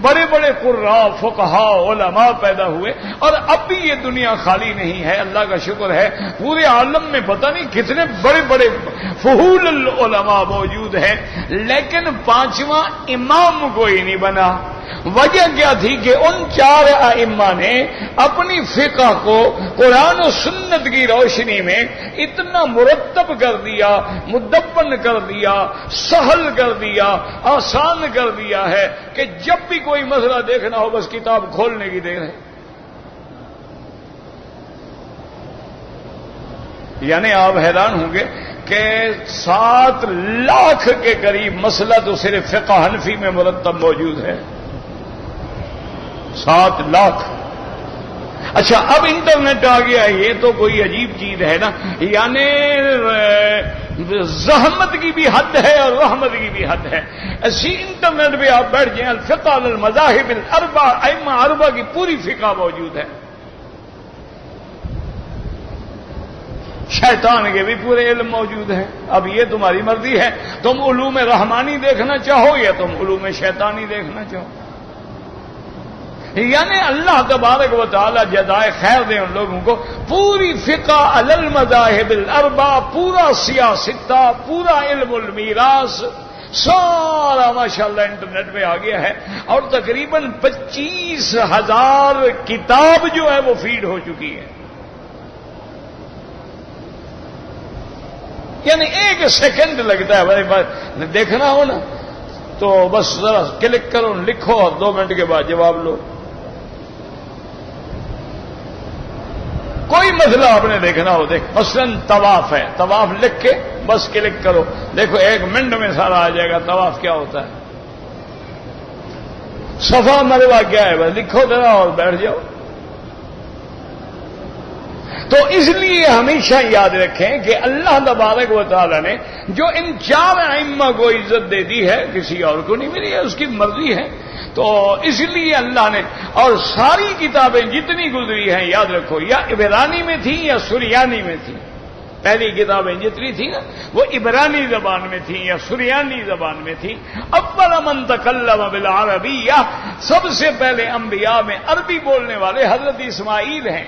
Speaker 1: بڑے بڑے قراء، فقہاء، علماء پیدا ہوئے، اور اب بھی یہ دنیا خالی نہیں ہے۔ اللہ کا شکر ہے، پورے عالم میں پتہ نہیں کتنے بڑے بڑے فحول العلماء موجود ہیں، لیکن 5واں امام کوئی نہیں بنا۔ وجہ کیا تھی کہ ان 4 ائمہ نے اپنی فقہ کو قرآن و سنت کی روشنی میں اتنا مرتب کر دیا، مدون کر دیا، سہل کر دیا، آسان کر دیا ہے کہ جب بھی کوئی مسئلہ دیکھنا ہو بس کتاب کھولنے کی دیر ہے۔ یعنی آپ حیران ہوں گے کہ 7 لاکھ کے قریب مسئلہ تو صرف فقہ حنفی میں مرتب موجود ہے، 7 لاکھ۔ اچھا اب انٹرنیٹ آ گیا، یہ تو کوئی عجیب چیز ہے نا، یعنی زحمت کی بھی حد ہے اور رحمت کی بھی حد ہے۔ اسی انٹرنیٹ پہ آپ بیٹھ جائیں، الفقہ علی المذاہب الاربع، ائمہ اربعہ کی پوری فقہ موجود ہے، شیطان کے بھی پورے علم موجود ہیں۔ اب یہ تمہاری مرضی ہے، تم علوم رحمانی دیکھنا چاہو یا تم علوم شیطانی دیکھنا چاہو۔ یعنی اللہ تبارک و تعالی جزائے خیر دے ان لوگوں کو، پوری فقہ علی المذاہب الاربع، پورا سیاستہ، پورا علم المیراث، سارا ماشاءاللہ انٹرنیٹ پہ آ گیا ہے، اور تقریباً 25,000 کتاب جو ہے وہ فیڈ ہو چکی ہے۔ یعنی 1 سیکنڈ لگتا ہے میرے پاس دیکھنا ہو نا، تو بس ذرا کلک کرو، لکھو اور 2 منٹ کے بعد جواب لو۔ کوئی مسئلہ آپ نے دیکھنا ہو، دیکھ مثلا طواف ہے، طواف لکھ کے بس کلک کرو، دیکھو 1 منٹ میں سارا آ جائے گا طواف کیا ہوتا ہے، صفا مروا کیا ہے، بس لکھو ذرا اور بیٹھ جاؤ۔ تو اس لیے ہمیشہ یاد رکھیں کہ اللہ تبارک و تعالی نے جو ان 4 ائمہ کو عزت دے دی ہے کسی اور کو نہیں ملی ہے، اس کی مرضی ہے۔ تو اس لیے اللہ نے، اور ساری کتابیں جتنی گزری ہیں یاد رکھو یا عبرانی میں تھیں یا سریانی میں تھیں، پہلی کتابیں جتنی تھیں نا وہ عبرانی زبان میں تھیں یا سریانی زبان میں تھیں۔ اول من تکلم بالعربیہ، سب سے پہلے انبیاء میں عربی بولنے والے حضرت اسماعیل ہیں،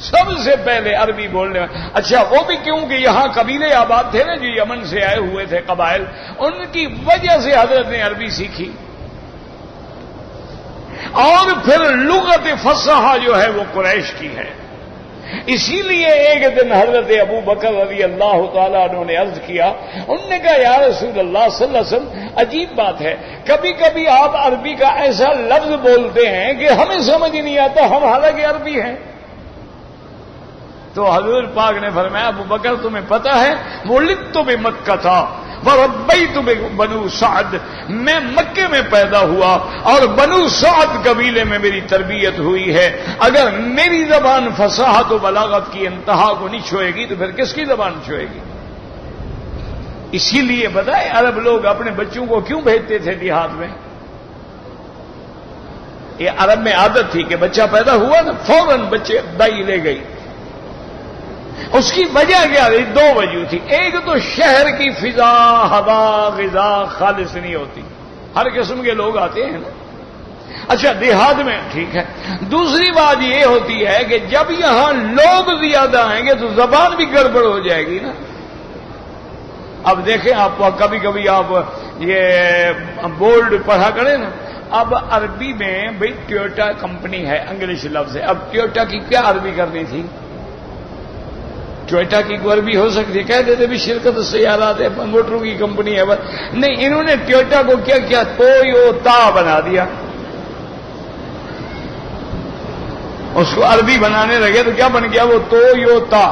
Speaker 1: سب سے پہلے عربی بولنے والے۔ اچھا وہ بھی کیوں کہ یہاں قبیلے آباد تھے نا جو یمن سے آئے ہوئے تھے قبائل، ان کی وجہ سے حضرت نے عربی سیکھی۔ اور پھر لغت فصحا جو ہے وہ قریش کی ہے. اسی لیے ایک دن حضرت ابو بکر رضی اللہ تعالیٰ عنہ نے عرض کیا، انہوں نے کہا یا رسول اللہ صلی اللہ علیہ وسلم عجیب بات ہے، کبھی کبھی آپ عربی کا ایسا لفظ بولتے ہیں کہ ہمیں سمجھ نہیں آتا، ہم حالانکہ عربی ہیں. تو حضور پاک نے فرمایا ابو بکر تمہیں پتا ہے ولدت بمکہ تھا وربیت بنو سعد، میں مکے میں پیدا ہوا اور بنو سعد قبیلے میں میری تربیت ہوئی ہے. اگر میری زبان فصاحت و بلاغت کی انتہا کو نہیں چھوئے گی تو پھر کس کی زبان چھوئے گی؟ اسی لیے بتائیں عرب لوگ اپنے بچوں کو کیوں بھیجتے تھے دیہات میں؟ یہ عرب میں عادت تھی کہ بچہ پیدا ہوا نا فوراً بچے دائی لے گئی. اس کی وجہ کیا تھی؟ دو وجہ تھی. ایک تو شہر کی فضا، ہوا، غذا خالص نہیں ہوتی، ہر قسم کے لوگ آتے ہیں نا. اچھا دیہات میں ٹھیک ہے. دوسری بات یہ ہوتی ہے کہ جب یہاں لوگ زیادہ آئیں گے تو زبان بھی گڑبڑ ہو جائے گی نا. اب دیکھیں آپ کبھی کبھی آپ یہ بورڈ پڑھا کریں نا، اب عربی میں بھئی ٹویوٹا کمپنی ہے، انگلش لفظ ہے. اب ٹویوٹا کی کیا عربی کرنی تھی؟ ٹویوٹا کی کوئی عربی ہو سکتی، کہہ دیتے بھی شرکت سیارات ہے، موٹروں کی کمپنی ہے. نہیں، انہوں نے ٹویوٹا کو کیا کیا؟ تویوتا بنا دیا. اس کو عربی بنانے لگے تو کیا بن گیا وہ؟ تویوتا.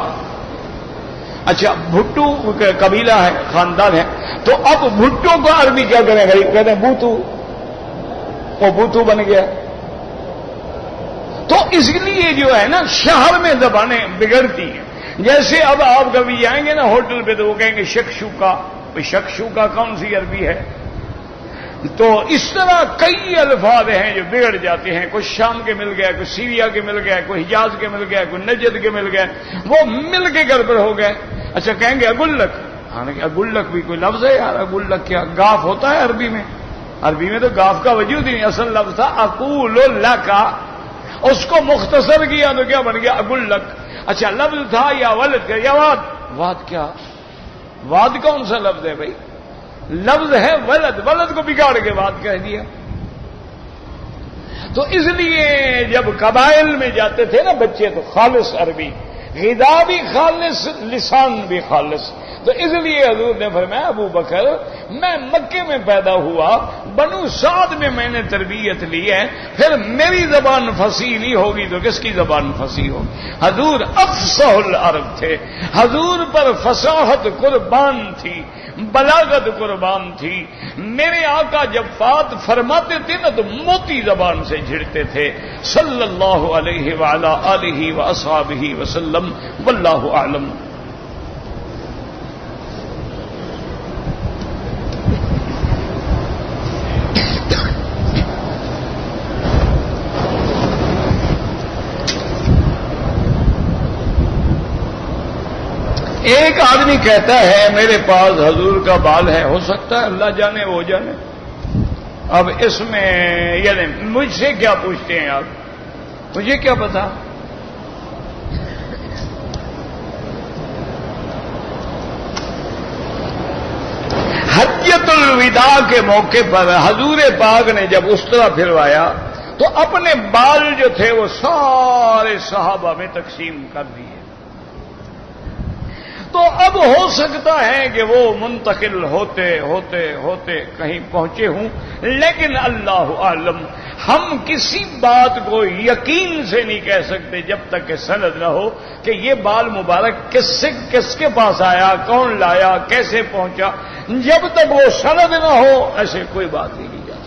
Speaker 1: اچھا بھٹو قبیلہ ہے، خاندان ہے، تو اب بھٹو کو عربی کیا کریں گے؟ کہتے ہیں بوتو، وہ بوتو بن گیا. تو اس لیے جو ہے نا شہر میں زبانیں بگڑتی ہیں. جیسے اب آپ کبھی آئیں گے نا ہوٹل پہ تو وہ کہیں گے شکشوکا. شکشوکا کون سی عربی ہے؟ تو اس طرح کئی الفاظ ہیں جو بگڑ جاتے ہیں. کوئی شام کے مل گیا، کوئی سیریا کے مل گیا، کوئی حجاز کے مل گیا، کوئی نجد کے مل گیا، وہ مل کے گڑبڑ ہو گئے. اچھا کہیں گے اگلک، حالانکہ اگلک بھی کوئی لفظ ہے یار. اگلک کیا گاف ہوتا ہے عربی میں؟ عربی میں تو گاف کا وجود ہی نہیں. اصل لفظ تھا اقول لکا، اس کو مختصر کیا تو کیا بن گیا؟ اگلک. اچھا لفظ تھا یا ولد کا یا واد؟ واد کیا؟ واد کون سا لفظ ہے بھائی؟ لفظ ہے ولد، ولد کو بگاڑ کے واد کہہ دیا. تو اس لیے جب قبائل میں جاتے تھے نا بچے تو خالص عربی، غذا بھی خالص، لسان بھی خالص. تو اس لیے حضور نے فرمایا ابو بکر میں مکے میں پیدا ہوا، بنو سعد میں میں نے تربیت لی ہے، پھر میری زبان فصیح نہیں ہوگی تو کس کی زبان فصیح ہوگی؟ حضور افصح العرب تھے، حضور پر فصاحت قربان تھی، بلاغت قربان تھی. میرے آقا جب بات فرماتے تھے نا تو موتی زبان سے جھڑتے تھے صلی اللہ علیہ وعلی آلہ واصحابہ وسلم. واللہ اعلم. ایک آدمی کہتا ہے میرے پاس حضور کا بال ہے، ہو سکتا ہے اللہ جانے وہ جانے. اب اس میں یعنی مجھ سے کیا پوچھتے ہیں آپ؟ مجھے کیا پتا؟ حجۃ الوداع کے موقع پر حضور پاک نے جب اس طرح پھروایا تو اپنے بال جو تھے وہ سارے صحابہ میں تقسیم کر دیے. تو اب ہو سکتا ہے کہ وہ منتقل ہوتے ہوتے ہوتے کہیں پہنچے ہوں، لیکن اللہ عالم. ہم کسی بات کو یقین سے نہیں کہہ سکتے جب تک کہ سند نہ ہو کہ یہ بال مبارک کس کے پاس آیا، کون لایا، کیسے پہنچا. جب تک وہ سند نہ ہو ایسے کوئی بات نہیں کی جا سکتی.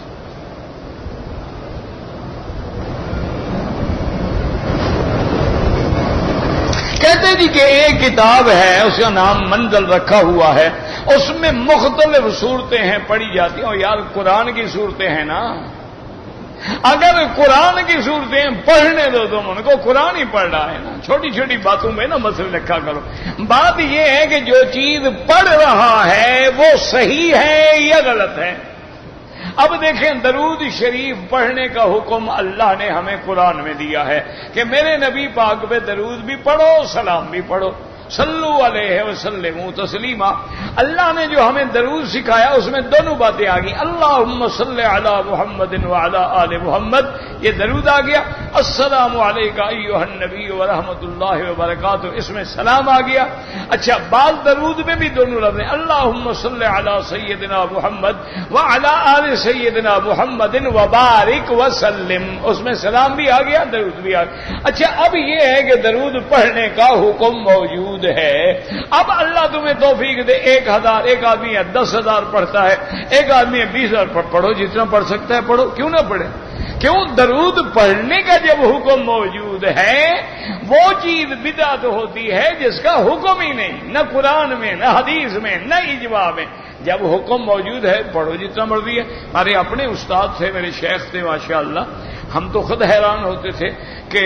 Speaker 1: کہتے جی کہ ایک کتاب ہے اس کا نام منزل رکھا ہوا ہے، اس میں مختلف صورتیں ہیں پڑھی جاتی ہیں. اور یار قرآن کی صورتیں ہیں نا، اگر قرآن کی صورتیں پڑھنے دو تم ان کو، قرآن ہی پڑھ رہا ہے نا. چھوٹی چھوٹی باتوں میں نا مسئلہ رکھا کرو. بات یہ ہے کہ جو چیز پڑھ رہا ہے وہ صحیح ہے یا غلط ہے. اب دیکھیں درود شریف پڑھنے کا حکم اللہ نے ہمیں قرآن میں دیا ہے کہ میرے نبی پاک پہ درود بھی پڑھو، سلام بھی پڑھو. صلو علیہ وسلموا تسلیما. اللہ نے جو ہمیں درود سکھایا اس میں دونوں باتیں آ گئی. اللہم صلی علی محمد وعلی آل محمد، یہ درود آ گیا. السلام علیکم ایھا النبی ورحمۃ اللہ وبرکاتہ، اس میں سلام آ گیا. اچھا، بعض درود میں بھی دونوں لفظ ہیں. اللہم صلی علی سیدنا محمد وعلی آل سیدنا محمد وبارک وسلم، اس میں سلام بھی آ گیا، درود بھی آ گیا. اچھا، اب یہ ہے کہ درود پڑھنے کا حکم موجود ہے. اب اللہ تمہیں توفیق دے، 1000 ایک آدمی ہے 10,000 پڑھتا ہے، ایک آدمی ہے 20,000 پڑھو، جتنا پڑھ سکتا ہے پڑھو، کیوں نہ پڑھے؟ کیوں؟ درود پڑھنے کا جب حکم موجود ہے وہ چیز بدعت ہوتی ہے جس کا حکم ہی نہیں، نہ قرآن میں، نہ حدیث میں، نہ اجماع میں. جب حکم موجود ہے پڑھو جتنا مرضی ہے. ہمارے اپنے استاد تھے، میرے شیخ تھے ماشاءاللہ، ہم تو خود حیران ہوتے تھے کہ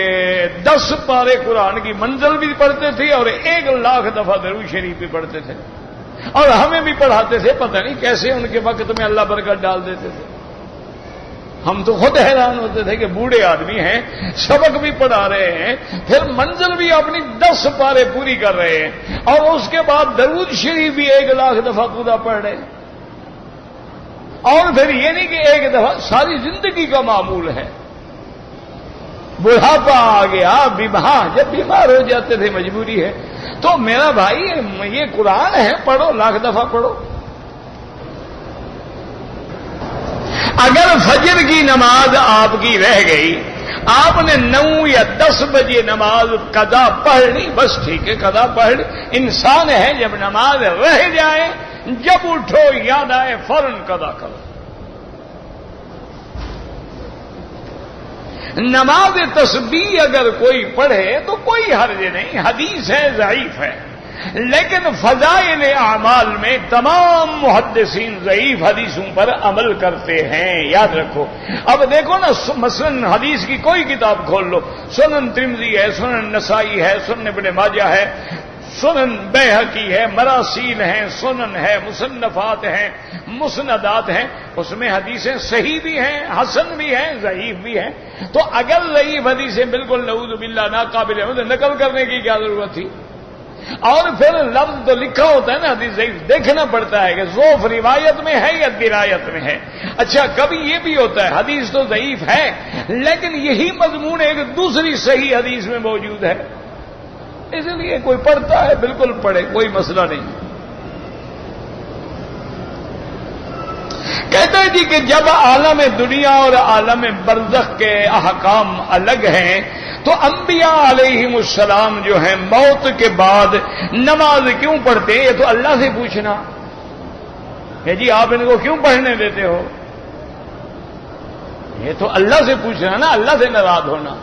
Speaker 1: 10 پارے قرآن کی منزل بھی پڑھتے تھے اور 1,00,000 دفعہ درود شریف بھی پڑھتے تھے، اور ہمیں بھی پڑھاتے تھے. پتہ نہیں کیسے ان کے وقت میں اللہ برکت ڈال دیتے تھے. ہم تو خود حیران ہوتے تھے کہ بوڑھے آدمی ہیں، سبق بھی پڑھا رہے ہیں، پھر منزل بھی اپنی 10 پارے پوری کر رہے ہیں، اور اس کے بعد درود شریف بھی 1,00,000 دفعہ پورا پڑھ رہے ہیں. اور پھر یہ نہیں کہ ایک دفعہ، ساری زندگی کا معمول ہے. بڑھاپا آ گیا، جب بیمار ہو جاتے تھے مجبوری ہے. تو میرا بھائی یہ قرآن ہے، پڑھو، 1,00,000 دفعہ پڑھو. اگر فجر کی نماز آپ کی رہ گئی، آپ نے 9 یا 10 بجے نماز قضا پڑھ لی، بس ٹھیک ہے، قضا پڑھ لی. انسان ہے، جب نماز رہ جائے، جب اٹھو یاد آئے فوراً قضا کرو. نماز تسبیح اگر کوئی پڑھے تو کوئی حرج نہیں، حدیث ہے، ضعیف ہے. لیکن فضائل اعمال میں تمام محدثین ضعیف حدیثوں پر عمل کرتے ہیں، یاد رکھو. اب دیکھو نا، مثلا حدیث کی کوئی کتاب کھول لو، سنن ترمذی ہے، سنن نسائی ہے، سنن ابن ماجہ ہے، سنن بیہقی ہے، مراسیل ہیں، سنن ہے، مصنفات ہیں، مسندات ہیں. اس میں حدیثیں صحیح بھی ہیں، حسن بھی ہیں، ضعیف بھی ہیں. تو اگر ضعیف حدیثیں بالکل نعوذ باللہ ناقابل ہے، نقل کرنے کی کیا ضرورت تھی؟ اور پھر لفظ تو لکھا ہوتا ہے نا حدیث ضعیف، دیکھنا پڑتا ہے کہ ضعف روایت میں ہے یا درایت میں ہے. اچھا، کبھی یہ بھی ہوتا ہے حدیث تو ضعیف ہے لیکن یہی مضمون ایک دوسری صحیح حدیث میں موجود ہے، اس لیے کوئی پڑھتا ہے بالکل پڑھے، کوئی مسئلہ نہیں. کہتے ہیں جی کہ جب عالم دنیا اور عالم برزخ کے احکام الگ ہیں تو انبیاء علیہم السلام جو ہیں موت کے بعد نماز کیوں پڑھتے ہیں؟ یہ تو اللہ سے پوچھنا ہے جی، آپ ان کو کیوں پڑھنے دیتے ہو؟ یہ تو اللہ سے پوچھنا نا، اللہ سے ناراض ہونا.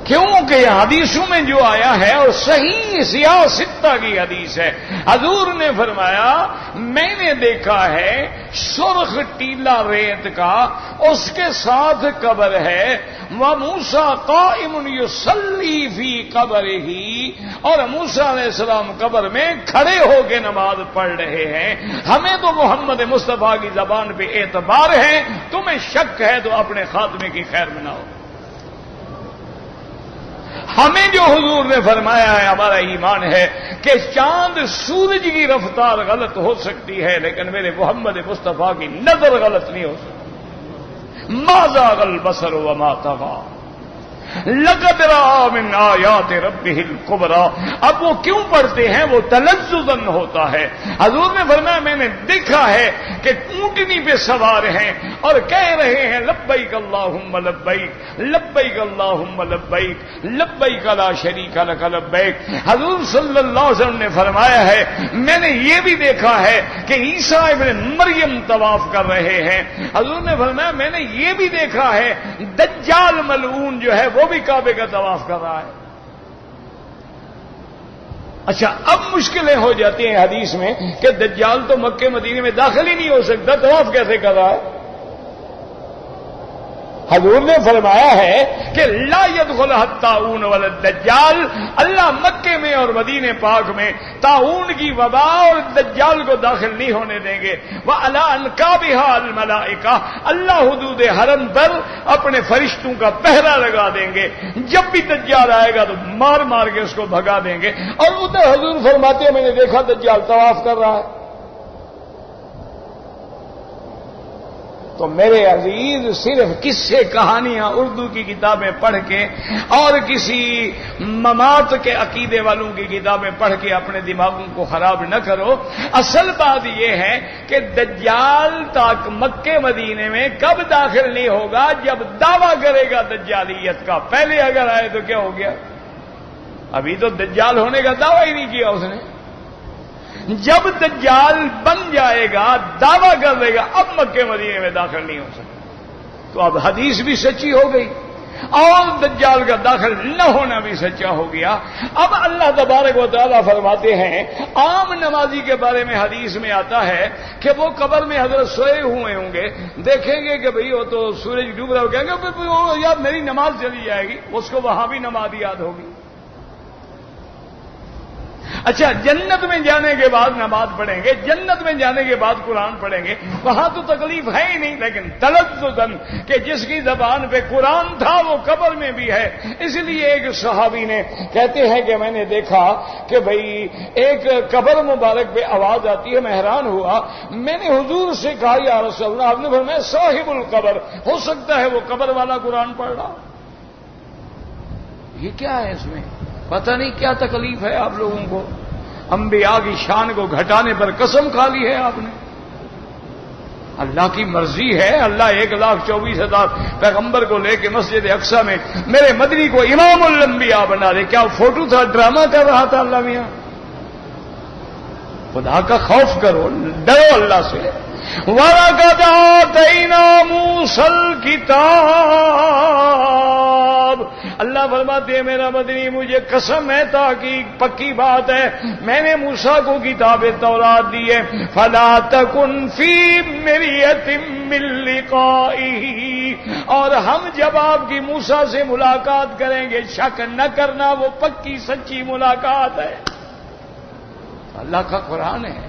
Speaker 1: کیونکہ حدیثوں میں جو آیا ہے اور صحیح سیاہ ستہ کی حدیث ہے، حضور نے فرمایا میں نے دیکھا ہے سرخ ٹیلا ریت کا، اس کے ساتھ قبر ہے، وَمُوسَىٰ قَائِمٌ يُصَلِّي فِي قَبْرِهِ، اور موسیٰ علیہ السلام قبر میں کھڑے ہو کے نماز پڑھ رہے ہیں. ہمیں تو محمد مصطفیٰ کی زبان پہ اعتبار ہے، تمہیں شک ہے تو اپنے خاتمے کی خیر مناؤ. ہمیں جو حضور نے فرمایا ہے ہمارا ایمان ہے کہ چاند سورج کی رفتار غلط ہو سکتی ہے لیکن میرے محمد مصطفیٰ کی نظر غلط نہیں ہو سکتی. ما زاغ البصر وما طغى لقد رأى من آیات ربہ الکبریٰ. اب وہ کیوں پڑھتے ہیں؟ وہ تلذذا ہوتا ہے. حضور نے فرمایا میں نے دیکھا ہے کہ اونٹنی پہ سوار ہیں اور کہہ رہے ہیں لبیک اللہم لبیک، لبیک اللہم لبیک، لبیک لا شریک لک لبیک. حضور صلی اللہ علیہ وسلم نے فرمایا ہے میں نے یہ بھی دیکھا ہے کہ عیسیٰ ابن مریم طواف کر رہے ہیں. حضور نے فرمایا میں نے یہ بھی دیکھا ہے دجال ملعون جو ہے وہ بھی کعبے کا طواف کر رہا ہے. اچھا، اب مشکلیں ہو جاتی ہیں حدیث میں کہ دجال تو مکے مدینے میں داخل ہی نہیں ہو سکتا، طواف کیسے کر رہا ہے؟ حضور نے فرمایا ہے کہ لا يدخل الطاعون ولا الدجال، اللہ مکے میں اور مدینے پاک میں طاعون کی وبا اور دجال کو داخل نہیں ہونے دیں گے۔ وعلى انقابها الملائکہ، اللہ حدود حرم پر اپنے فرشتوں کا پہرا لگا دیں گے، جب بھی دجال آئے گا تو مار مار کے اس کو بھگا دیں گے۔ اور ادھر حضور فرماتے ہیں میں نے دیکھا دجال طواف کر رہا ہے۔ تو میرے عزیز صرف قصے کہانیاں اردو کی کتابیں پڑھ کے اور کسی ممات کے عقیدے والوں کی کتابیں پڑھ کے اپنے دماغوں کو خراب نہ کرو۔ اصل بات یہ ہے کہ دجال تک مکے مدینے میں کب داخل نہیں ہوگا؟ جب دعویٰ کرے گا دجالیت کا۔ پہلے اگر آئے تو کیا ہو گیا؟ ابھی تو دجال ہونے کا دعویٰ ہی نہیں کیا اس نے۔ جب دجال بن جائے گا، دعویٰ کر دے گا، اب مکے مدینے میں داخل نہیں ہو سکتا۔ تو اب حدیث بھی سچی ہو گئی اور دجال کا داخل نہ ہونا بھی سچا ہو گیا۔ اب اللہ تبارک و تعالیٰ فرماتے ہیں عام نمازی کے بارے میں حدیث میں آتا ہے کہ وہ قبر میں حضرت سوئے ہوئے ہوں گے، دیکھیں گے کہ بھئی وہ تو سورج ڈوب رہا ہو، کہیں گے یار میری نماز چلی جائے گی، اس کو وہاں بھی نماز یاد ہوگی۔ اچھا، جنت میں جانے کے بعد نماز پڑھیں گے، جنت میں جانے کے بعد قرآن پڑھیں گے، وہاں تو تکلیف ہے ہی نہیں، لیکن تلذذاً کہ جس کی زبان پہ قرآن تھا وہ قبر میں بھی ہے۔ اس لیے ایک صحابی نے کہتے ہیں کہ میں نے دیکھا کہ بھئی ایک قبر مبارک پہ آواز آتی ہے، میں حیران ہوا، میں نے حضور سے کہا یا رسول اللہ، آپ نے فرمایا صاحب القبر، ہو سکتا ہے وہ قبر والا قرآن پڑھ رہا۔ یہ کیا ہے اس میں؟ پتہ نہیں کیا تکلیف ہے آپ لوگوں کو، انبیاء کی شان کو گھٹانے پر قسم کھا لی ہے آپ نے۔ اللہ کی مرضی ہے، اللہ 1,24,000 پیغمبر کو لے کے مسجد اقصی میں میرے مدنی کو امام الانبیاء بنا دے۔ کیا فوٹو تھا، ڈرامہ کر رہا تھا اللہ میاں؟ خدا کا خوف کرو، ڈرو اللہ سے۔ وَلَقَدْ آتَيْنَا مُوسَى الْكِتَابَ، اللہ فرماتے ہیں میرا مدنی مجھے قسم ہے تاکہ پکی بات ہے، میں نے موسیٰ کو کتاب تورات دی ہے۔ فَلَا تَكُنْ فِي مِرْيَةٍ مِّن لِقَائِهِ، اور ہم جب آپ کی موسیٰ سے ملاقات کریں گے شک نہ کرنا، وہ پکی سچی ملاقات ہے۔ اللہ کا قرآن ہے،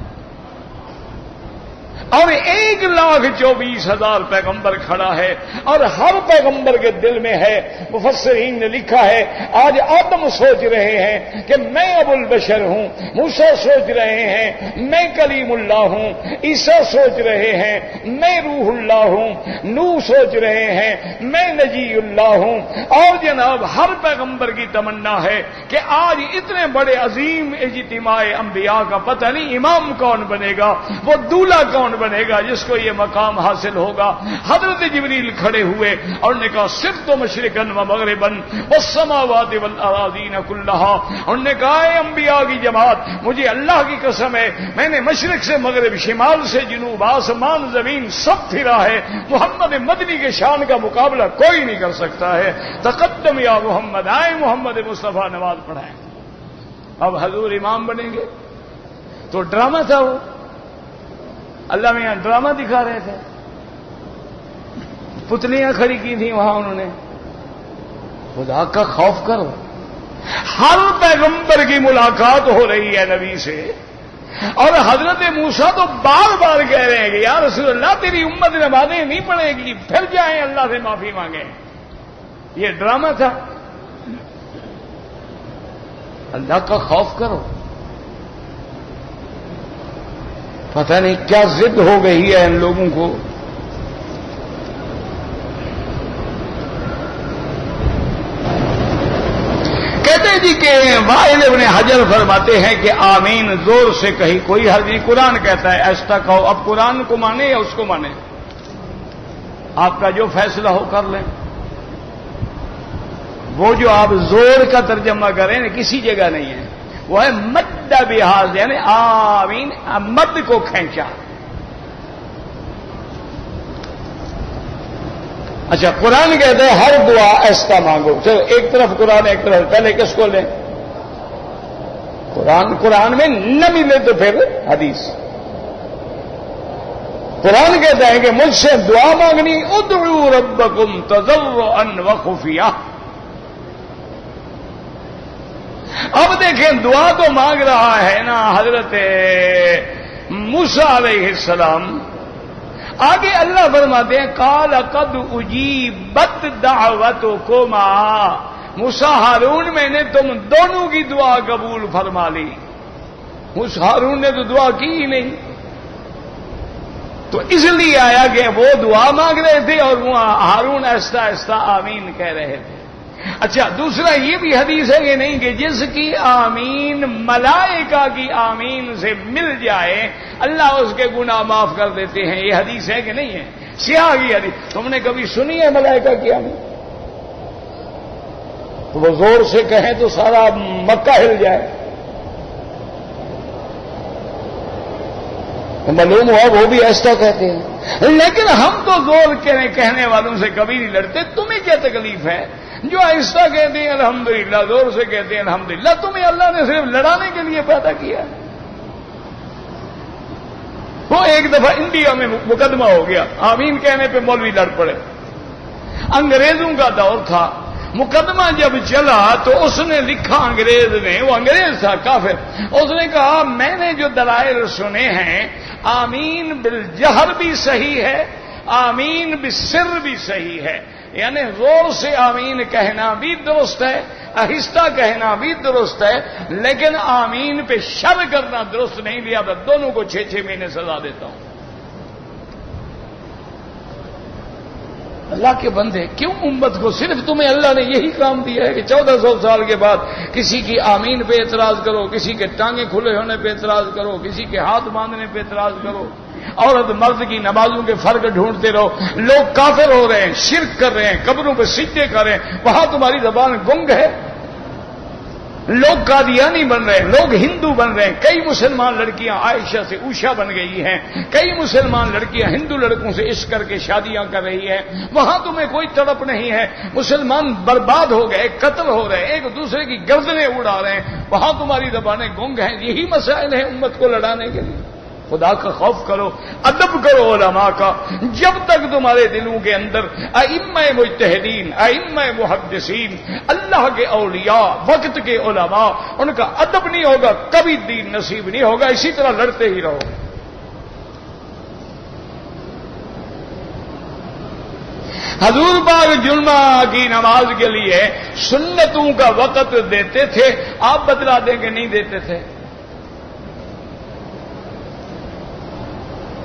Speaker 1: اور 1,24,000 پیغمبر کھڑا ہے، اور ہر پیغمبر کے دل میں ہے۔ مفسرین نے لکھا ہے آج آدم سوچ رہے ہیں کہ میں ابو البشر ہوں، موسیٰ سوچ رہے ہیں میں کلیم اللہ ہوں، عیسیٰ سوچ رہے ہیں میں روح اللہ ہوں، نوح سوچ رہے ہیں میں نجی اللہ ہوں، اور جناب ہر پیغمبر کی تمنا ہے کہ آج اتنے بڑے عظیم اجتماع انبیاء کا پتہ نہیں امام کون بنے گا، وہ دولہا کون بنے گا جس کو یہ مقام حاصل ہوگا۔ حضرت جبریل کھڑے ہوئے اور نے کہا صرف تو مشرقاً و مغرباً والسماوات والارضین کلہا، انہوں نے کہا اے انبیاء کی جماعت مجھے اللہ کی قسم ہے میں نے مشرق سے مغرب، شمال سے جنوب، آسمان زمین سب پھرا ہے، محمد مدنی کے شان کا مقابلہ کوئی نہیں کر سکتا ہے۔ تقدم یا محمد، آئے محمد مصطفیٰ نماز پڑھائیں۔ اب حضور امام بنیں گے تو ڈرامہ تھا، وہ اللہ میں یہاں ڈرامہ دکھا رہے تھے، پتلیاں کھڑی کی تھیں وہاں انہوں نے۔ خدا کا خوف کرو، ہر پیغمبر کی ملاقات ہو رہی ہے نبی سے، اور حضرت موسیٰ تو بار بار کہہ رہے ہیں کہ یا رسول اللہ تیری امت نمازیں نہیں پڑھے گی، پھر جائیں اللہ سے معافی مانگیں۔ یہ ڈرامہ تھا، اللہ کا خوف کرو۔ پتہ نہیں کیا ضد ہو گئی ہے ان لوگوں کو۔ کہتے جی کہ وائل ابن حجر فرماتے ہیں کہ آمین زور سے کہی کوئی حرج نہیں، قرآن کہتا ہے ایسا کہو۔ اب قرآن کو مانے یا اس کو مانے، آپ کا جو فیصلہ ہو کر لیں۔ وہ جو آپ زور کا ترجمہ کریں کسی جگہ نہیں ہے، وہ ہے مد بحاظ، یعنی آمین مد کو کھینچا۔ اچھا قرآن کہتے ہیں ہر دعا ایسا مانگو۔ چلو ایک طرف قرآن ایک طرف، پہلے کس کو لیں؟ قرآن میں نہ ملے تو پھر حدیث۔ قرآن کہتا ہے کہ مجھ سے دعا مانگنی، ادعوا ربکم تضرعا وخفیہ۔ اب دیکھیں دعا تو مانگ رہا ہے نا حضرت موسیٰ علیہ السلام، آگے اللہ فرماتے ہیں قال قد اجیبت دعوتکما، موسیٰ ہارون میں نے تم دونوں کی دعا قبول فرما لی۔ موسیٰ ہارون نے تو دعا کی ہی نہیں، تو اس لیے آیا کہ وہ دعا مانگ رہے تھے اور وہ ہارون آہستہ آہستہ آمین کہہ رہے تھے۔ اچھا دوسرا یہ بھی حدیث ہے کہ نہیں کہ جس کی آمین ملائکہ کی آمین سے مل جائے اللہ اس کے گناہ معاف کر دیتے ہیں، یہ حدیث ہے کہ نہیں ہے؟ سیاہ کی حدیث، تم نے کبھی سنی ہے ملائکہ کی آمین؟ تو وہ زور سے کہیں تو سارا مکہ ہل جائے، معلوم ہوا وہ بھی ایسا کہتے ہیں۔ لیکن ہم تو زور کہنے والوں سے کبھی نہیں لڑتے، تمہیں کیا تکلیف ہے؟ جو آہستہ کہتے ہیں الحمدللہ، زور سے کہتے ہیں الحمدللہ، تمہیں اللہ نے صرف لڑانے کے لیے پیدا کیا۔ وہ ایک دفعہ انڈیا میں مقدمہ ہو گیا، آمین کہنے پہ مولوی لڑ پڑے، انگریزوں کا دور تھا، مقدمہ جب چلا تو اس نے لکھا، انگریز نے، وہ انگریز تھا کافر، اس نے کہا میں نے جو دلائل سنے ہیں آمین بالجہر بھی صحیح ہے، آمین بالسر بھی صحیح ہے، یعنی زور سے آمین کہنا بھی درست ہے، آہستہ کہنا بھی درست ہے، لیکن آمین پہ شر کرنا درست نہیں، لیا دونوں کو 6 مہینے سزا دیتا ہوں۔ اللہ کے بندے کیوں امت کو صرف تمہیں اللہ نے یہی کام دیا ہے کہ 1400 سال کے بعد کسی کی آمین پہ اعتراض کرو، کسی کے ٹانگیں کھلے ہونے پہ اعتراض کرو، کسی کے ہاتھ باندھنے پہ اعتراض کرو، عورت مرد کی نمازوں کے فرق ڈھونڈتے رہو، لوگ کافر ہو رہے ہیں، شرک کر رہے ہیں، قبروں پہ سجدے کر رہے ہیں، وہاں تمہاری زبان گنگ ہے، لوگ قادیانی بن رہے ہیں، لوگ ہندو بن رہے ہیں، کئی مسلمان لڑکیاں عائشہ سے اوشا بن گئی ہیں، کئی مسلمان لڑکیاں ہندو لڑکوں سے عشق کر کے شادیاں کر رہی ہیں، وہاں تمہیں کوئی تڑپ نہیں ہے، مسلمان برباد ہو گئے، قتل ہو رہے ہیں، ایک دوسرے کی گردنیں اڑا رہے ہیں، وہاں تمہاری زبانیں گنگ ہیں۔ یہی مسائل ہیں امت کو لڑانے کے لیے۔ خدا کا خوف کرو، ادب کرو علماء کا، جب تک تمہارے دلوں کے اندر ائمہ مجتہدین، ائمہ محدثین، اللہ کے اولیاء، وقت کے علماء، ان کا ادب نہیں ہوگا کبھی دین نصیب نہیں ہوگا، اسی طرح لڑتے ہی رہو۔ حضور پاک جمعہ کی نماز کے لیے سنتوں کا وقت دیتے تھے، آپ بتلا دیں کہ نہیں دیتے تھے؟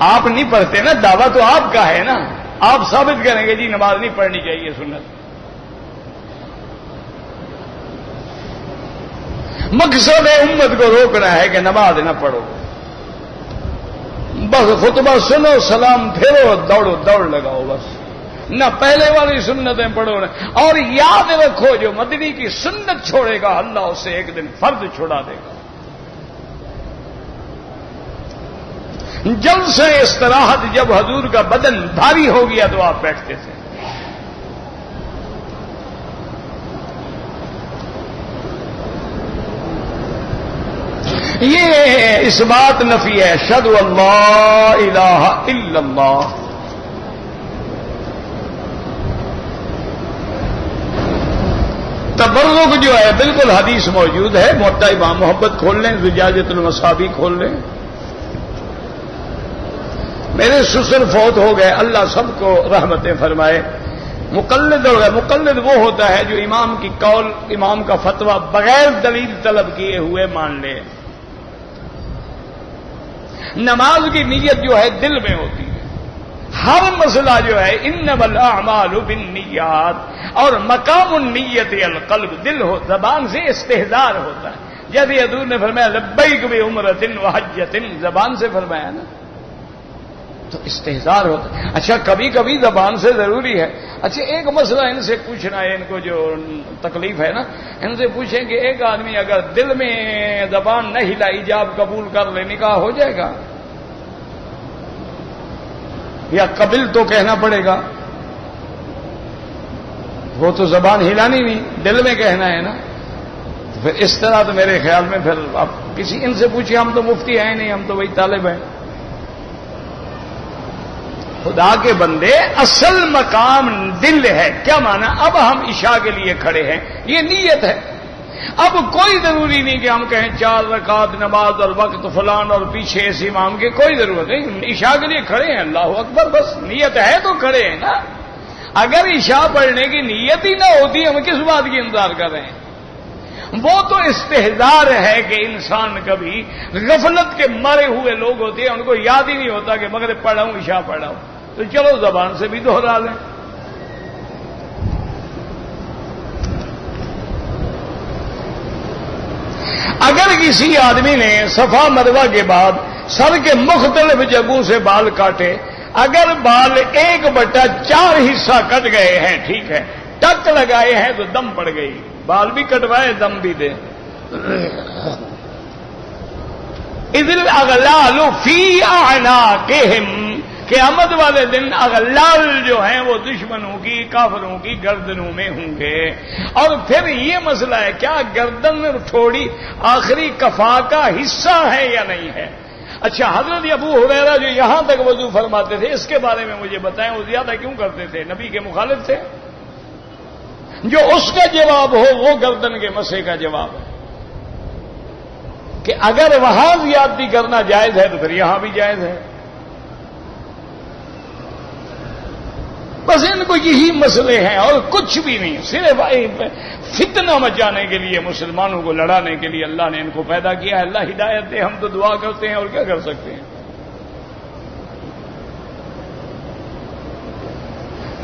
Speaker 1: آپ نہیں پڑھتے نا، دعویٰ تو آپ کا ہے نا، آپ ثابت کریں گے جی نماز نہیں پڑھنی چاہیے سنت۔ مقصد ہے امت کو روکنا ہے کہ نماز نہ پڑھو، بس خطبہ سنو، سلام پھیرو، دوڑو، دوڑ لگاؤ، بس نہ پہلے والی سنتیں پڑھو نہ، اور یاد رکھو جو مدنی کی سنت چھوڑے گا اللہ اسے ایک دن فرض چھڑا دے گا۔ جلسہ استراحت جب حضور کا بدن بھاری ہو گیا تو آپ بیٹھتے تھے۔ یہ اس بات نفی ہے، اشہد ان لا الہ الا اللہ۔ تبرک جو ہے بالکل حدیث موجود ہے، موطا امام محبت کھول لیں، زجاجۃ المصابیح کھول لیں۔ میرے سسر فوت ہو گئے، اللہ سب کو رحمتیں فرمائے، مقلد ہو گئے۔ مقلد وہ ہوتا ہے جو امام کی قول، امام کا فتویٰ بغیر دلیل طلب کیے ہوئے مان لے۔ نماز کی نیت جو ہے دل میں ہوتی ہے، ہر مسئلہ جو ہے انما الاعمال بالنیات، اور مقام النیت القلب، دل ہو، زبان سے استحضار ہوتا ہے، جیسے حضور نے فرمایا لبیک بعمرۃ وحجۃ، زبان سے فرمایا نا، تو استحضار ہوتا ہے۔ اچھا کبھی کبھی زبان سے ضروری ہے۔ اچھا ایک مسئلہ ان سے پوچھنا ہے، ان کو جو تکلیف ہے نا، ان سے پوچھیں کہ ایک آدمی اگر دل میں زبان نہ ہلا ایجاب قبول کر لے، نکاح ہو جائے گا یا قبل تو کہنا پڑے گا؟ وہ تو زبان ہلانی نہیں، دل میں کہنا ہے نا، پھر اس طرح تو میرے خیال میں پھر آپ کسی ان سے پوچھیں، ہم تو مفتی ہیں نہیں، ہم تو وہی طالب ہیں۔ خدا کے بندے اصل مقام دل ہے. کیا مانا؟ اب ہم عشاء کے لیے کھڑے ہیں، یہ نیت ہے. اب کوئی ضروری نہیں کہ ہم کہیں 4 رکعت نماز اور وقت فلان اور پیچھے اس امام کے، کوئی ضرورت نہیں. عشاء کے لیے کھڑے ہیں، اللہ اکبر، بس نیت ہے تو کھڑے ہیں نا. اگر عشاء پڑھنے کی نیت ہی نہ ہوتی ہم کس بات کی انتظار کر رہے ہیں؟ وہ تو استحضار ہے کہ انسان کبھی غفلت کے مرے ہوئے لوگ ہوتے ہیں، ان کو یاد ہی نہیں ہوتا کہ مغرب پڑھا ہوں عشاء پڑھا ہوں، تو چلو زبان سے بھی دوہرا لیں. اگر کسی آدمی نے صفا مروہ کے بعد سر کے مختلف جگہوں سے بال کاٹے، اگر بال 1/4 حصہ کٹ گئے ہیں، ٹھیک ہے، ٹک لگائے ہیں تو دم پڑ گئی، بال بھی کٹوائے دم بھی دے. اذ الاغلال فی اعناقہم، قیامت والے دن اغلال جو ہیں وہ دشمنوں کی، کافروں کی گردنوں میں ہوں گے. اور پھر یہ مسئلہ ہے کیا گردن تھوڑی آخری کفا کا حصہ ہے یا نہیں ہے؟ اچھا، حضرت ابو ہریرہ جو یہاں تک وضو فرماتے تھے، اس کے بارے میں مجھے بتائیں وہ زیادہ کیوں کرتے تھے؟ نبی کے مخالف تھے؟ جو اس کا جواب ہو وہ گردن کے مسے کا جواب ہے کہ اگر وہاں زیادتی کرنا جائز ہے تو پھر یہاں بھی جائز ہے. بس ان کو یہی مسئلے ہیں اور کچھ بھی نہیں، صرف فتنہ مچانے کے لیے، مسلمانوں کو لڑانے کے لیے اللہ نے ان کو پیدا کیا ہے. اللہ ہدایت دے، ہم تو دعا کرتے ہیں اور کیا کر سکتے ہیں.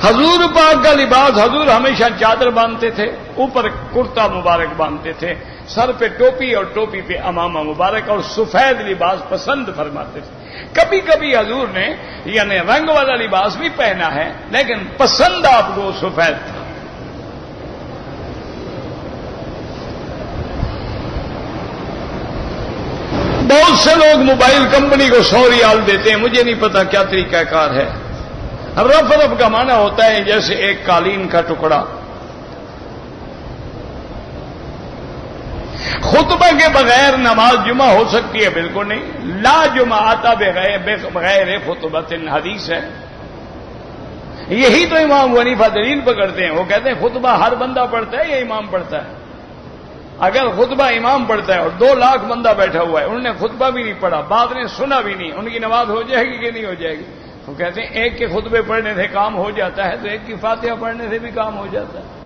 Speaker 1: حضور پاک کا لباس، حضور ہمیشہ چادر باندھتے تھے، اوپر کرتا مبارک باندھتے تھے، سر پہ ٹوپی اور ٹوپی پہ امامہ مبارک، اور سفید لباس پسند فرماتے تھے. کبھی کبھی حضور نے یعنی رنگ والا لباس بھی پہنا ہے، لیکن پسند آپ کو سفید تھا. بہت سے لوگ موبائل کمپنی کو 100 ریال دیتے ہیں، مجھے نہیں پتا کیا طریقہ کار ہے. اب رف کا معنی ہوتا ہے جیسے ایک قالین کا ٹکڑا. خطبہ کے بغیر نماز جمعہ ہو سکتی ہے؟ بالکل نہیں. لا جمعہ آتا بغیر خطبۃ، حدیث ہے. یہی تو امام حنیفہ دلیل پکڑتے ہیں. وہ کہتے ہیں خطبہ ہر بندہ پڑھتا ہے یا امام پڑھتا ہے؟ اگر خطبہ امام پڑھتا ہے اور 2 لاکھ بندہ بیٹھا ہوا ہے، انہوں نے خطبہ بھی نہیں پڑھا، بعد نے سنا بھی نہیں، ان کی نماز ہو جائے گی کہ نہیں ہو جائے گی؟ وہ کہتے ہیں ایک کے خطبے پڑھنے سے کام ہو جاتا ہے تو ایک کی فاتحہ پڑھنے سے بھی کام ہو جاتا ہے.